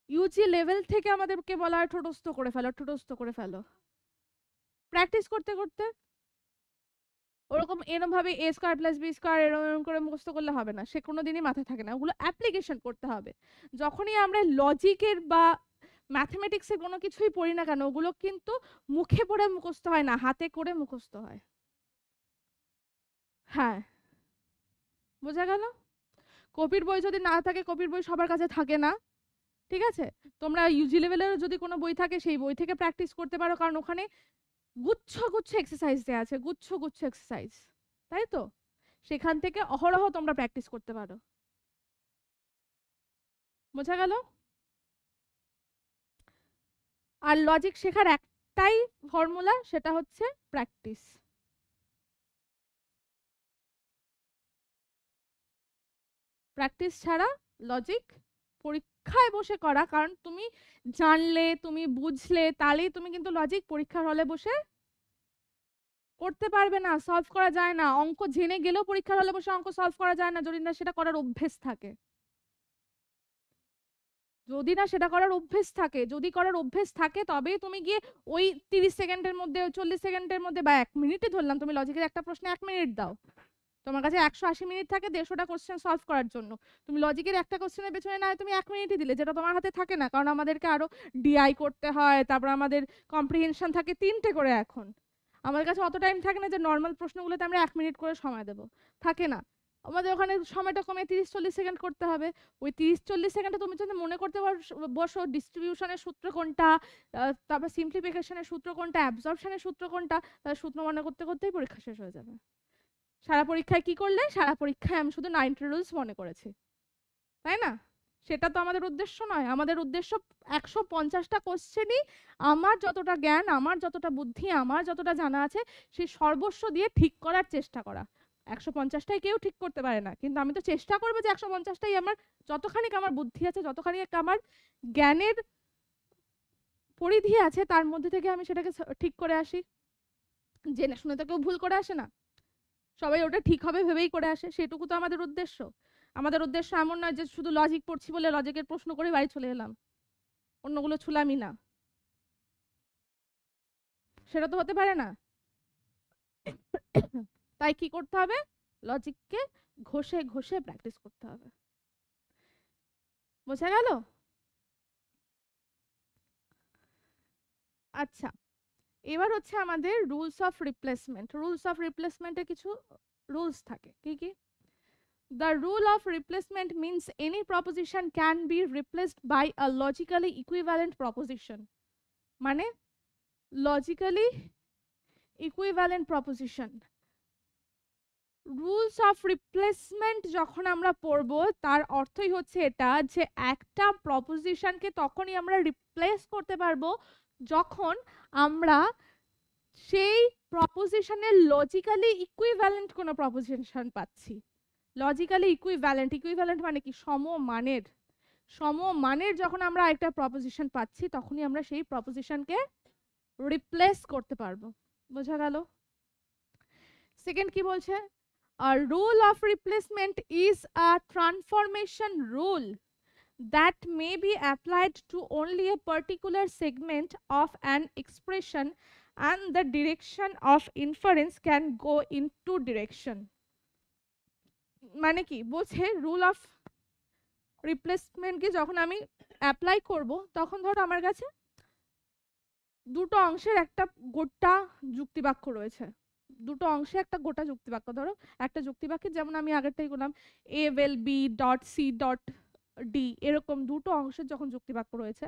ইউজি লেভেল থেকে আমাদেরকে বলা হয় ঠোঁটস্থ করে ফেলো, ঠোঁটস্থ করে ফেলো। প্র্যাকটিস করতে করতে ওরকম এরকম ভাবে এ স্কয়ার প্লাস বি স্কয়ার এরকম করে মুখস্থ করলে হবে না, সে কোনো দিনই মাথায় থাকে না। ওগুলো অ্যাপ্লিকেশন করতে হবে। যখনই আমরা লজিকের বা ম্যাথমেটিক্সের কোনো কিছুই পড়ি না কেন, ওগুলো কিন্তু মুখে পড়ে মুখস্থ হয় না, হাতে করে মুখস্থ হয়। হ্যাঁ, বোঝা গেল? কপির বই যদি না থাকে, কপির বই সবার কাছে থাকে না, ঠিক আছে? তোমরা ইউজি লেভেলের যদি কোনো বই থাকে সেই বই থেকে প্র্যাকটিস করতে পারো, কারণ ওখানে গুচ্ছ গুচ্ছ এক্সারসাইজ দেওয়া আছে, গুচ্ছ গুচ্ছ এক্সারসাইজ, তাই তো? সেখান থেকে অহরহ তোমরা প্র্যাকটিস করতে পারো। বোঝা গেল? আর লজিক শেখার একটাই ফর্মুলা, সেটা হচ্ছে প্র্যাকটিস। প্র্যাকটিস ছাড়া লজিক পরীক্ষায় বসে করা, কারণ তুমি জানলে, তুমি বুঝলে, তাহলেই তুমি কিন্তু লজিক পরীক্ষার হলে বসে করতে পারবে না, সলভ করা যায় না। অঙ্ক জেনে গেলেও পরীক্ষার হলে বসে অঙ্ক সলভ করা যায় না যদি না সেটা করার অভ্যেস থাকে। যদি না সেটা করার অভ্যেস থাকে, যদি করার অভ্যেস থাকে তবেই তুমি গিয়ে ওই 30 সেকেন্ডের মধ্যে, 40 সেকেন্ডের মধ্যে বা 1 মিনিটই ধরলাম, তুমি লজিকের একটা প্রশ্নে 1 মিনিট দাও, তোমার কাছে 180 মিনিট থাকে 150টা কোশ্চেন সলভ করার জন্য, তুমি লজিকের একটা কোশ্চেনের পেছনে না তুমি 1 মিনিটই দিলে, যেটা তোমার হাতে থাকে না, কারণ আমাদেরকে আরো ডিআই করতে হয়, তারপর আমাদের কম্প্রিহেনশন থাকে 3টে করে। এখন আমাদের কাছে অত টাইম থাকে না যে নর্মাল প্রশ্নগুলোতে আমরা 1 মিনিট করে সময় দেব, থাকে না। আমাদের ওখানে সময়টা কমে 30-40 সেকেন্ড করতে হবে। ওই 30-40 সেকেন্ডে তুমি যদি মনে করতে বসো ডিস্ট্রিবিউশনের সূত্র কোনটা, তারপর সিম্পলিফিকেশনের সূত্র কোনটা, অ্যাবজর্পশনের সূত্র কোনটা, তার সূত্র মনে করতে করতেই পরীক্ষা শেষ হয়ে যাবে। সারা পরীক্ষায় কি করলে? সারা পরীক্ষায় আমি শুধু 90 রুলস মনে করেছি, তাই না? সেটা তো আমাদের উদ্দেশ্য নয়। আমাদের উদ্দেশ্য 150টা কোশ্চেনই আমার যতটা জ্ঞান, আমার যতটা বুদ্ধি, আমার যতটা জানা আছে সেই সর্বস্ব দিয়ে ঠিক করার চেষ্টা করা। 150টাই কেউ ঠিক করতে পারে না, কিন্তু আমি তো চেষ্টা করবো যে 150টাই আমার, যতখানি আমার বুদ্ধি আছে, যতখানি আমার জ্ঞানের পরিধি আছে, তার মধ্যে থেকে আমি সেটাকে ঠিক করে আসি। জেনে শুনে তো কেউ ভুল করে আসে না, সবাই ওটা ঠিক হবে ভেবেই করে আসে। সেটুকু তো আমাদের উদ্দেশ্য। আমাদের উদ্দেশ্য এমন নয় যে শুধু লজিক পড়ছি বলে লজিকের প্রশ্ন করে বাড়ি চলে এলাম, অন্যগুলো ছুলামই না, সেটা তো হতে পারে না। তাই কি করতে হবে? লজিককে ঘষে ঘষে প্র্যাকটিস করতে হবে। বোঝা গেল? আচ্ছা, এবার হচ্ছে আমাদের rules of replacement. Rules of রিপ্লেসমেন্টের কিছু রুলস থাকে। কি কি? The rule of replacement means any proposition can be replaced by a logically equivalent proposition. মানে logically equivalent proposition. Rules of replacement যখন আমরা পড়ব তার অর্থই হচ্ছে এটা যে একটা প্রপোজিশনকে তখনই আমরা রিপ্লেস করতে পারবো যখন আমরা সেই প্রপোজিশনের লজিক্যালি ইকুইভ্যালেন্ট কোনো প্রপোজিশন পাচ্ছি। লজিক্যালি ইকুইভ্যালেন্ট, ইকুইভ্যালেন্ট মানে কি? সমমানের। সমমানের যখন আমরা একটা প্রপোজিশন পাচ্ছি তখনই আমরা সেই প্রপোজিশনকে রিপ্লেস করতে পারবো। বোঝা গেল? সেকেন্ড কি বলছে? A rule of replacement is a transformation rule that may be applied to only a particular segment of an expression and the direction of inference can go in two direction. মানে কি বলছে? Rule of রিপ্লেসমেন্টকে যখন আমি apply করব তখন ধরো আমার কাছে দুটো অংশের একটা গোটা যুক্তিবাক্য রয়েছে, দুটো অংশে একটা গোটা যুক্তিবাক্য। ধরো একটা যুক্তিবাক্যে যেমন আমি আগেরটাই করলাম A vel B dot C dot D, এরকম দুটো অংশের যখন যুক্তিবাক্য রয়েছে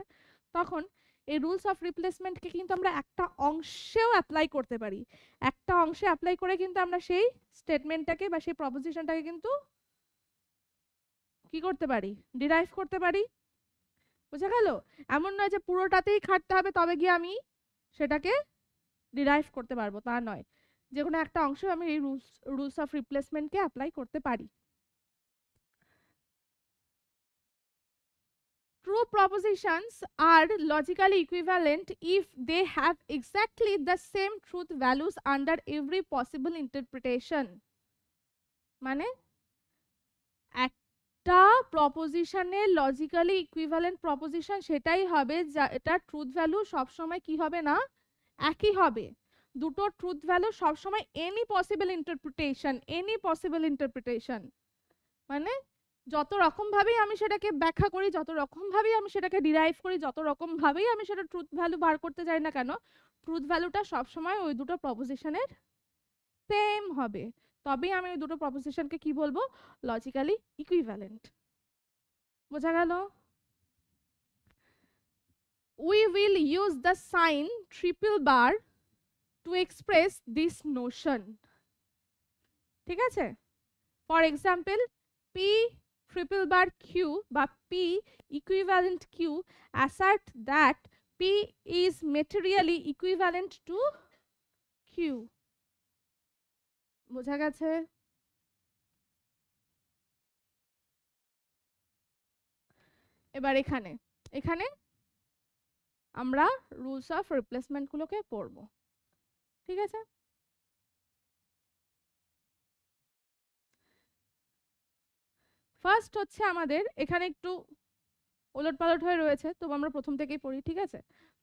তখন এই রুলস অফ রিপ্লেসমেন্টকে কিন্তু আমরা একটা অংশেও অ্যাপ্লাই করতে পারি। একটা অংশে অ্যাপ্লাই করে কিন্তু আমরা সেই স্টেটমেন্টটাকে বা সেই প্রপোজিশনটাকে কিন্তু কি করতে পারি? ডিরাইভ করতে পারি। বোঝা গেল? এমন নয় যে পুরোটাতেই খাটতে হবে তবে গিয়ে আমি সেটাকে ডিরাইভ করতে পারবো, তা নয়। যে কোনো একটা অংশ আমি এই রুলস অফ রিপ্লেসমেন্টকে অ্যাপ্লাই করতে পারি। True propositions are logically equivalent if they have exactly the same truth values under every possible interpretation. মানে একটা প্রপোজিশনের লজিক্যালি ইকুইভ্যালেন্ট প্রপোজিশন সেটাই হবে যা এটা ট্রুথ ভ্যালু সবসময় কি হবে না? একই হবে। দুটো ট্রুথ ভ্যালু সবসময় এনি পসিবল ইন্টারপ্রিটেশন মানে যত রকম ভাবেই আমি সেটাকে ব্যাখ্যা করি, যত রকম ভাবেই আমি সেটাকে ডিরাইভ করি, যত রকম ভাবেই আমি সেটা ট্রুথ ভ্যালু বার করতে যাই না কেন, ট্রুথ ভ্যালুটা সবসময় ওই দুটো প্রপোজিশনের সেম হবে। তবেই আমি ওই দুটো প্রপোজিশনকে কি বলবো, লজিক্যালি ইকুইভ্যালেন্ট। বোঝা গেল? We will use the sign triple bar to express this notion. ঠিক আছে? For example, P triple bar Q বা P equivalent Q assert that P is materially equivalent to Q. বোঝা গেছে? এবার এখানে এখানে আমরা রুলস অফ রিপ্লেসমেন্ট গুলোকে পড়ব। ঠিক আছে? ফার্স্ট হচ্ছে আমাদের এখানে একটু ওলটপালট হয়ে রয়েছে, তবু আমরা প্রথম থেকেই পড়ি। ঠিক আছে?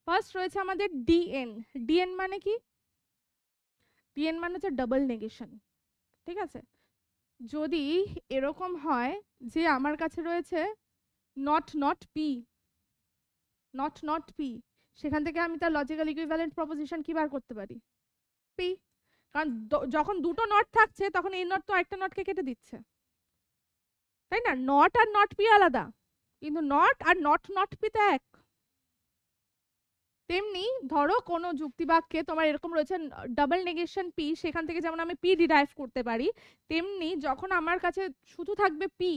ফার্স্ট রয়েছে আমাদের ডিএন। ডিএন মানে কি? ডিএন মানে হচ্ছে ডাবল নেগেশন। ঠিক আছে? যদি এরকম হয় যে আমার কাছে রয়েছে not not P, not not P, সেখান থেকে আমি তার লজিক্যাল ইকুইভ্যালেন্ট প্রপোজিশন কি বার করতে পারি? পি। কারণ যখন দুটো নট থাকছে তখন এই নট তো একটা নটকে কেটে দিচ্ছে, তাই না? নট আর নট পি আলাদা, কিন্তু not are not not P তো এক। তেমনি ধরো কোনো যুক্তিবাক্যে তোমার এরকম রয়েছে ডাবল নেগেশন পি, সেখান থেকে যেমন আমি পি ডিরাইভ করতে পারি, তেমনি যখন আমার কাছে শুধু থাকবে পি,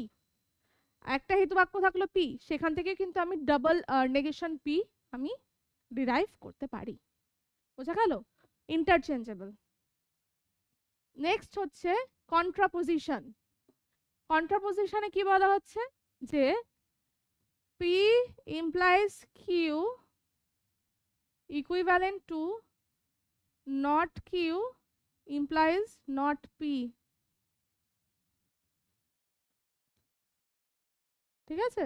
একটা হেতুবাক্য থাকলো পি, সেখান থেকে কিন্তু আমি ডাবল নেগেশন পি আমি ডিরাইভ করতে পারি। বোঝা গেল? ইন্টারচেঞ্জেবল। নেক্সট হচ্ছে কন্ট্রাপোজিশন। কন্ট্রাপোজিশনে কি বলা হচ্ছে যে P implies Q equivalent to not q implies not p। ঠিক আছে?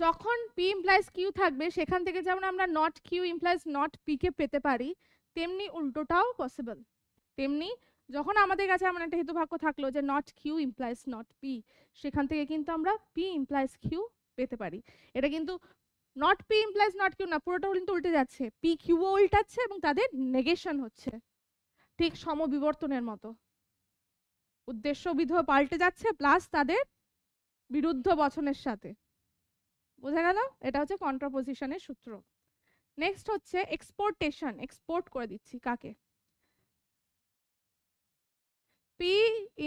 যখন p implies q থাকবে সেখান থেকে যেমন আমরা not q implies not p কে পেতে পারি, তেমনি উল্টোটাও পসিবল। তেমনি যখন আমাদের কাছে এমন একটা হেতুবাক্য থাকলো যে not q implies not p, সেখান থেকে কিন্তু আমরা p implies q পেতে পারি। এটা কিন্তু not P implies not Q না, পুরোটা কিন্তু উল্টে যাচ্ছে, পি কিউও উল্টাচ্ছে এবং তাদের নেগেশন হচ্ছে, ঠিক সমবিবর্তনের মতো। উদ্দেশ্য বিধ পাল্টে যাচ্ছে প্লাস তাদের বিরুদ্ধ বচনের সাথে। বোঝা গেল? এটা হচ্ছে কন্ট্রাপোজিশনের সূত্র। নেক্সট হচ্ছে এক্সপোর্টেশন। এক্সপোর্ট করে দিচ্ছি কাকে? পি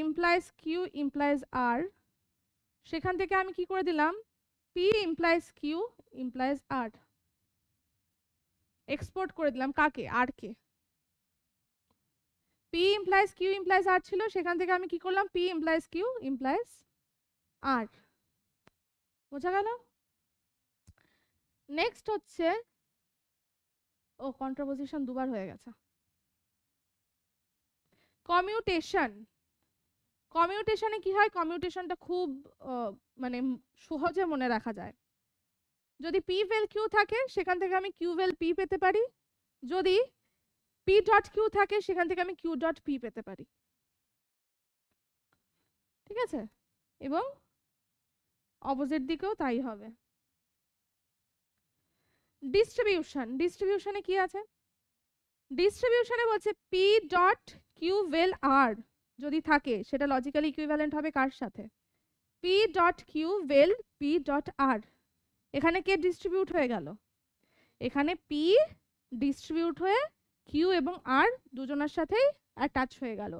ইমপ্লাইজ কিউ ইমপ্লাইজ আর, সেখান থেকে আমি কি করে দিলাম? পি ইমপ্লাইজ কিউ ইমপ্লাইজ আর। এক্সপোর্ট করে দিলাম কাকে? আর কে। পি ইমপ্লাইজ কিউ ইমপ্লাইজ আর ছিল, সেখান থেকে আমি কি করলাম? পি ইমপ্লাইজ কিউ ইমপ্লাইজ আর। বোঝা গেল? নেক্সট হচ্ছে, ও কন্ট্রাপোজিশন দুবার হয়ে গেছে। কমিউটেশন। কমিউটেশনে কি হয়? কমিউটেশনটা খুব মানে সহজে মনে রাখা যায়। যদি পি ভেল কিউ থাকে সেখান থেকে আমি কিউ ভেল পি পেতে পারি, যদি পি ডট কিউ থাকে সেখান থেকে আমি কিউ ডট পি পেতে পারি। ঠিক আছে? এবং অপোজিট দিকেও তাই হবে। ডিস্ট্রিবিউশন। ডিস্ট্রিবিউশনে কি আছে? ডিস্ট্রিবিউশনে বলছে পি ডট কিউ ভেল আর যদি থাকে সেটা লজিক্যালি ইকুইভ্যালেন্ট হবে কার সাথে? পি ডট কিউ ভেল পি ডট আর। এখানে কে ডিস্ট্রিবিউট হয়ে গেল? এখানে পি ডিস্ট্রিবিউট হয়ে কিউ এবং আর দুজনের সাথেই অ্যাটাচ হয়ে গেল।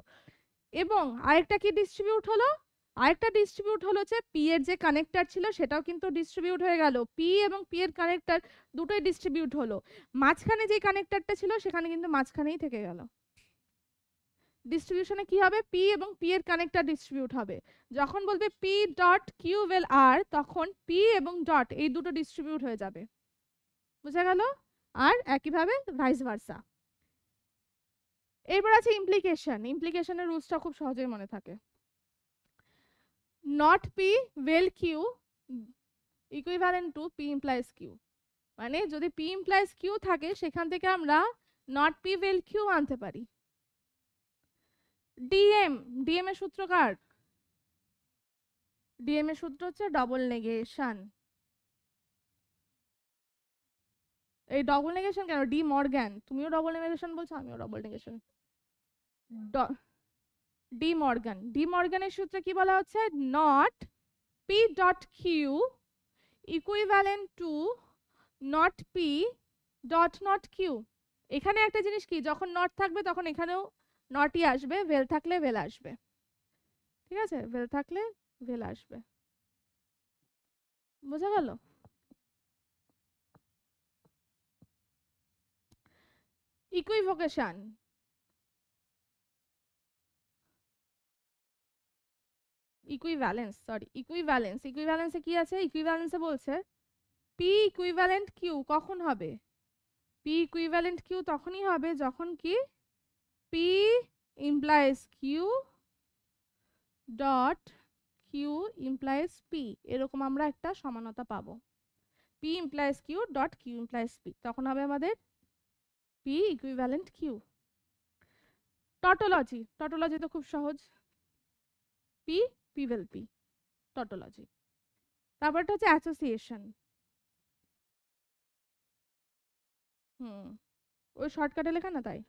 এবং আরেকটা কি ডিস্ট্রিবিউট হলো? আরেকটা ডিস্ট্রিবিউট হলো যে পি এর যে কানেক্টর ছিল সেটাও কিন্তু ডিস্ট্রিবিউট হয়ে গেল। পি এবং পি এর কানেক্টর দুটোই ডিস্ট্রিবিউট হলো, মাঝখানে যে কানেক্টরটা ছিল সেখানে কিন্তু মাঝখানেই থেকে গেল। ডিস্ট্রিবিউশনে কি হবে? পি এবং পি এর কানেক্টর ডিস্ট্রিবিউট হবে। যখন বলবে পি ডট কিউ ভেল আর, তখন পি এবং ডট এই দুটো ডিস্ট্রিবিউট হয়ে যাবে। বুঝা গেল? আর একইভাবে ভাইস ভার্সা। এরপর আছে ইমপ্লিকেশন। ইমপ্লিকেশনের রুলসটা খুব সহজেই মনে থাকে। Not P vel Q equivalent to P implies Q, মানে যদি পি ইমপ্লাইজ কিউ থাকে সেখান থেকে আমরা নট পি ভেল কিউ আনতে পারি। ডিএম। ডিএম এর সূত্র কার? ডিএম এর সূত্র হচ্ছে ডবল নেগেশন। এই ডবল নেগেশন কেন? De Morgan. তুমিও ডবল নেগেশন বলছো, আমিও ডবল নেগেশন। De Morgan. ডি মর্গানের সূত্রে কি বলা হচ্ছে, not P dot Q equivalent to not P dot not Q. এখানে একটা জিনিস কি, যখন নট থাকবে তখন এখানেও নটই আসবে, ভেল থাকলে ভেল আসবে, ঠিক আছে, ভেল থাকলে ভেল আসবে, বোঝা গেল? ইকুইভোকেশন, ইকুইভ্যালেন্স, সরি ইকুইভ্যালেন্স। ইকুইভ্যালেন্সে কি আছে, ইকুইভ্যালেন্সে বলছে পি ইকুইভ্যালেন্ট কিউ কখন হবে, পি ইকুইভ্যালেন্ট কিউ তখনই হবে যখন কি P implies Q dot Q implies P, এরকম আমরা একটা সমানতা পাবো। P implies Q dot Q implies P, তখন হবে আমাদের P equivalent Q. Tautology, tautology তো খুব সহজ, P P vel P, tautology. তারপরটা হচ্ছে অ্যাসোসিয়েশন। ওই শর্টকাটে লেখা না তাই।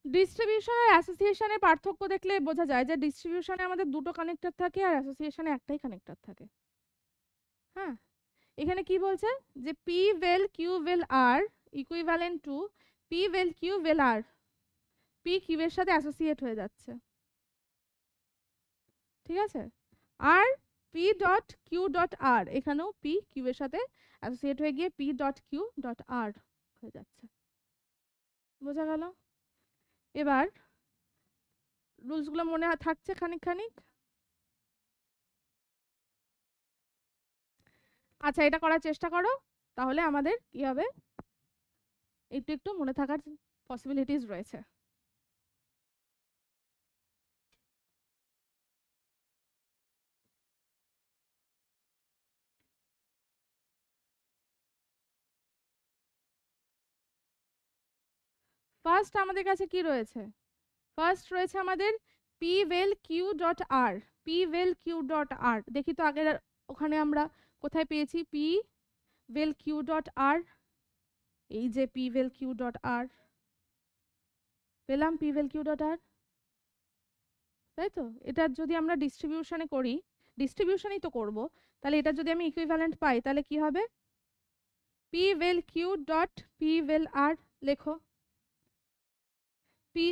ডিস্ট্রিবিউশন আর অ্যাসোসিয়েশনের পার্থক্য দেখলে বোঝা যায় যে ডিস্ট্রিবিউশনে আমাদের দুটো কানেক্টর থাকে আর অ্যাসোসিয়েশনে একটাই কানেক্টর থাকে। হ্যাঁ, এখানে কি বলছে যে P vel Q vel R equivalent to P vel Q vel R, P Q এর সাথে অ্যাসোসিয়েট হয়ে যাচ্ছে, ঠিক আছে। আর P dot Q dot R, এখানেও পি কিউ এর সাথে অ্যাসোসিয়েট হয়ে গিয়ে P dot Q dot R হয়ে যাচ্ছে, বোঝা গেল? এবার রুলসগুলো মনে থাকছে খানিক খানিক? আচ্ছা, এটা করার চেষ্টা করো, তাহলে আমাদের কি হবে, একটু একটু মনে থাকার পসিবিলিটিস রয়েছে। ফার্স্ট আমাদের কাছে কি রয়েছে, ফার্স্ট রয়েছে আমাদের পি ভেল কিউ ডট আর, পি ভেল কিউ ডট আর, দেখি তো আগের ওখানে আমরা কোথায় পেয়েছি পি ভেল কিউ ডট আর, এই যে পি ভেল কিউ ডট আর পেলাম, পি ভেল কিউ ডট আর, তাই তো। এটা যদি আমরা ডিস্ট্রিবিউশনে করি, ডিস্ট্রিবিউশনই তো করব, তাহলে এটা যদি আমি ইকুইভ্যালেন্ট পাই তাহলে কি হবে, P vel Q dot P ভেল আর, লেখো P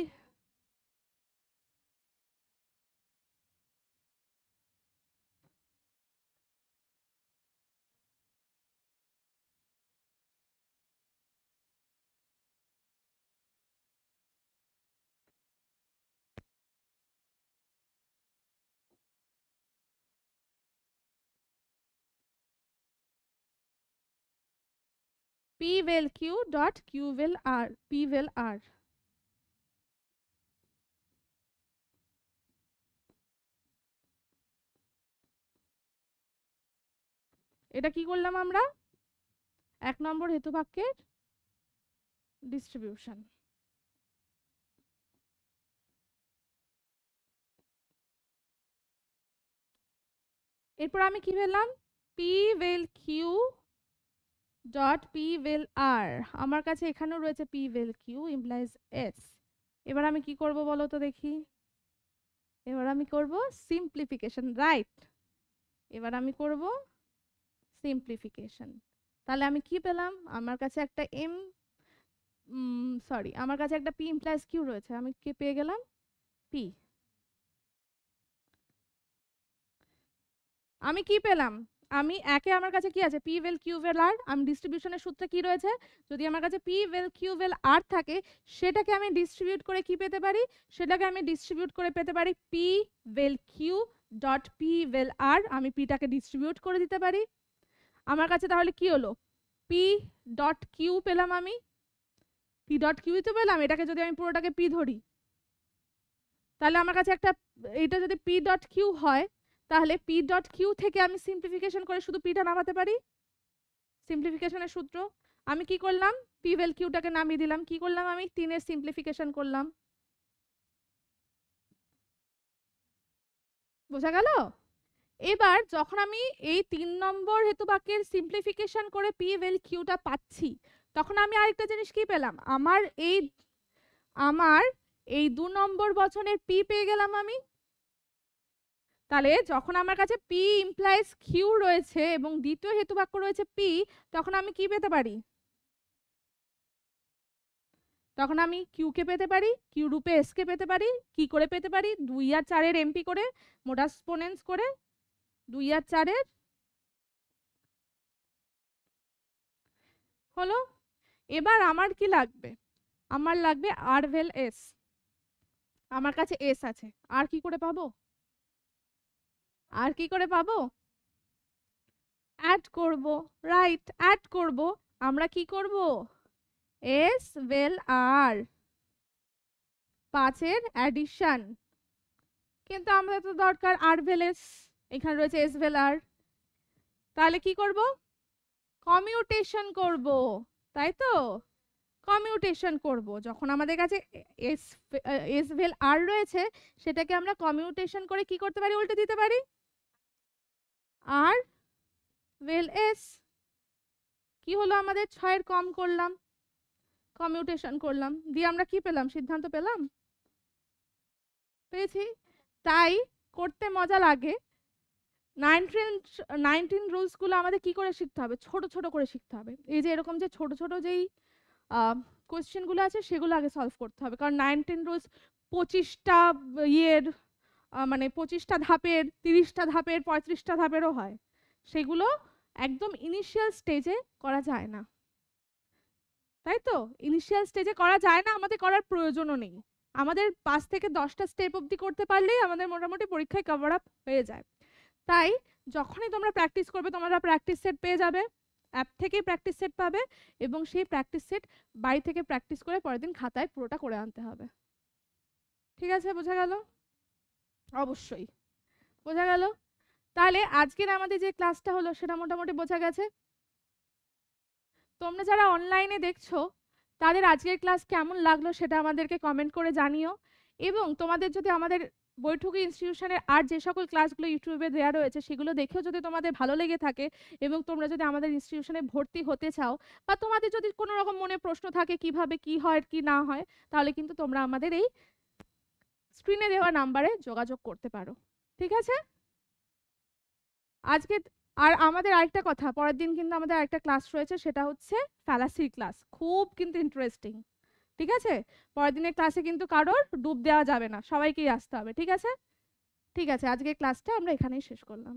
P vel Q dot Q vel R, P ভেল আর। এটা কি করলাম আমরা, এক নম্বর হেতুবাক্যের ডিস্ট্রিবিউশন। এরপর আমি কি পেলাম, P vel Q dot P ভেল আর, আমার কাছে এখানেও রয়েছে P vel Q implies S. এবার আমি কি করব বলো তো দেখি, এবার আমি করব সিম্পলিফিকেশন, রাইট, এবার আমি করব সিম্পলিফিকেশন। তাহলে আমি কি পেলাম, আমার কাছে একটা এম, সরি আমার কাছে একটা পি ইমপ্লাইজ কিউ রয়েছে, আমি কি পেয়ে গেলাম, পি। আমি কি পেলাম, আমি একে আমার কাছে কি আছে পি ভেল কিউ ভেল আর, আমি ডিস্ট্রিবিউশনের সূত্রে কি রয়েছে, যদি আমার কাছে পি ভেল কিউ ভেল আর থাকে সেটাকে আমি ডিস্ট্রিবিউট করে কি পেতে পারি, সেটাকে আমি ডিস্ট্রিবিউট করে পেতে পারি P vel Q dot P ভেল আর, আমি পিটাকে ডিস্ট্রিবিউট করে দিতে পারি। আমার কাছে তাহলে কি হলো, পি ডট কিউ পেলাম, আমি পি ডট কিউ তো পেলাম, এটাকে যদি আমি পুরোটাকে পি ধরি তাহলে আমার কাছে একটা, এটা যদি পি ডট কিউ হয় তাহলে পি ডট কিউ থেকে আমি সিম্পলিফিকেশন করে শুধু পিটা নামাতে পারি, সিম্পলিফিকেশনের সূত্র। আমি কি করলাম, পি ভেল কিউটাকে নামিয়ে দিলাম, কি করলাম আমি 3-এর সিম্পলিফিকেশন করলাম, বোঝা গেল? এবার যখন আমি এই 3 নম্বর হেতুবাক্যের সিম্পলিফিকেশন করে পি ভেল কিউটা পাচ্ছি, তখন আমি আরেকটা জিনিস কি পেলাম, আমার এই 2 নম্বর বচনের পি পেয়ে গেলাম আমি। তাহলে যখন আমার কাছে পি ইমপ্লাইজ কিউ রয়েছে এবং দ্বিতীয় হেতুবাক্য রয়েছে পি, তখন আমি কি পেতে পারি, তখন আমি কিউ কে পেতে পারি, কিউ রূপে এস কে পেতে পারি, কি করে পেতে পারি, 2 আর 4 এর এমপি করে, মোডাস পোনেন্স করে 2 আর 4 এর হলো। এবার আমার কি লাগবে, আমার লাগবে আর ভেল এস। আমার কাছে এস আছে, আর কি করে পাবো, আর কি করে পাবো, অ্যাড করব, রাইট, অ্যাড করব। আমরা কি করব, এস ভেল আর 5 এর অ্যাডিশন, কিন্তু আমাদের তো দরকার আর ভেল এস, এখানে রয়েছে এস ভেল আর, তাহলে কি করব, কমিউটেশন করব, তাই তো, কমিউটেশন করব। যখন আমাদের কাছে এস এস ভেল আর রয়েছে, সেটাকে আমরা কমিউটেশন করে কি করতে পারি, উল্টে দিতে পারি আর ভেল এস। কি হলো, আমাদের 6 এর কম করলাম, কমিউটেশন করলাম, দিয়ে আমরা কি পেলাম, সিদ্ধান্ত পেলাম, পেয়েছি। তাই করতে মজা লাগে। 19 রুলসগুলো আমাদের কি করে শিখতে হবে, ছোট ছোট করে শিখতে হবে। এই যে এরকম যে ছোট ছোট যেই কোয়েশ্চেনগুলো আছে সেগুলো আগে সলভ করতে হবে, কারণ 19 রুলস 25টা ইয়ের মানে 25টা ধাপের, 30টা ধাপের, 35টা ধাপেরও হয়। সেগুলো একদম ইনিশিয়াল স্টেজে করা যায় না, তাই তো, ইনিশিয়াল স্টেজে করা যায় না, আমাদের করার প্রয়োজনও নেই। আমাদের 5 থেকে 10টা স্টেপ অবধি করতে পারলেই আমাদের মোটামুটি পরীক্ষায় কভার আপ হয়ে যায়। তাই যখনই তোমরা প্র্যাকটিস করবে, তোমরা প্র্যাকটিস সেট পেয়ে যাবে, অ্যাপ থেকেই প্র্যাকটিস সেট পাবে, এবং সেই প্র্যাকটিস সেট বাড়ি থেকে প্র্যাকটিস করে পরের দিন খাতায় পুরোটা করে আনতে হবে। ঠিক আছে, বোঝা গেল? অবশ্যই বোঝা গেল। তাহলে আজকের আমাদের যে ক্লাসটা হলো সেটা মোটামুটি বোঝা গেছে। তোমরা যারা অনলাইনে দেখছো তাদের আজকের ক্লাস কেমন লাগলো সেটা আমাদেরকে কমেন্ট করে জানিও, এবং তোমাদের যদি আমাদের বৈঠকি ইনস্টিটিউশনের আর যে সকল ক্লাসগুলো ইউটিউবে দেওয়া রয়েছে সেগুলো দেখেও যদি তোমাদের ভালো লেগে থাকে এবং তোমরা যদি আমাদের ইনস্টিটিউশনে ভর্তি হতে চাও, বা তোমাদের যদি কোনো রকম মনে প্রশ্ন থাকে কিভাবে কি হয় কি না হয়, তাহলে কিন্তু তোমরা আমাদের এই স্ক্রিনে দেওয়া নাম্বারে যোগাযোগ করতে পারো। ঠিক আছে, আজকে আর আমাদের আরেকটা কথা, পরের দিন কিন্তু আমাদের আরেকটা ক্লাস রয়েছে, সেটা হচ্ছে ফ্যালাসির ক্লাস, খুব কিন্তু ইন্টারেস্টিং। ঠিক আছে, পরের দিনের ক্লাসে কিন্তু কারোর ডুব দেওয়া যাবে না, সবাইকেই আসতে হবে। ঠিক আছে, ঠিক আছে, আজকের ক্লাসটা আমরা এখানেই শেষ করলাম।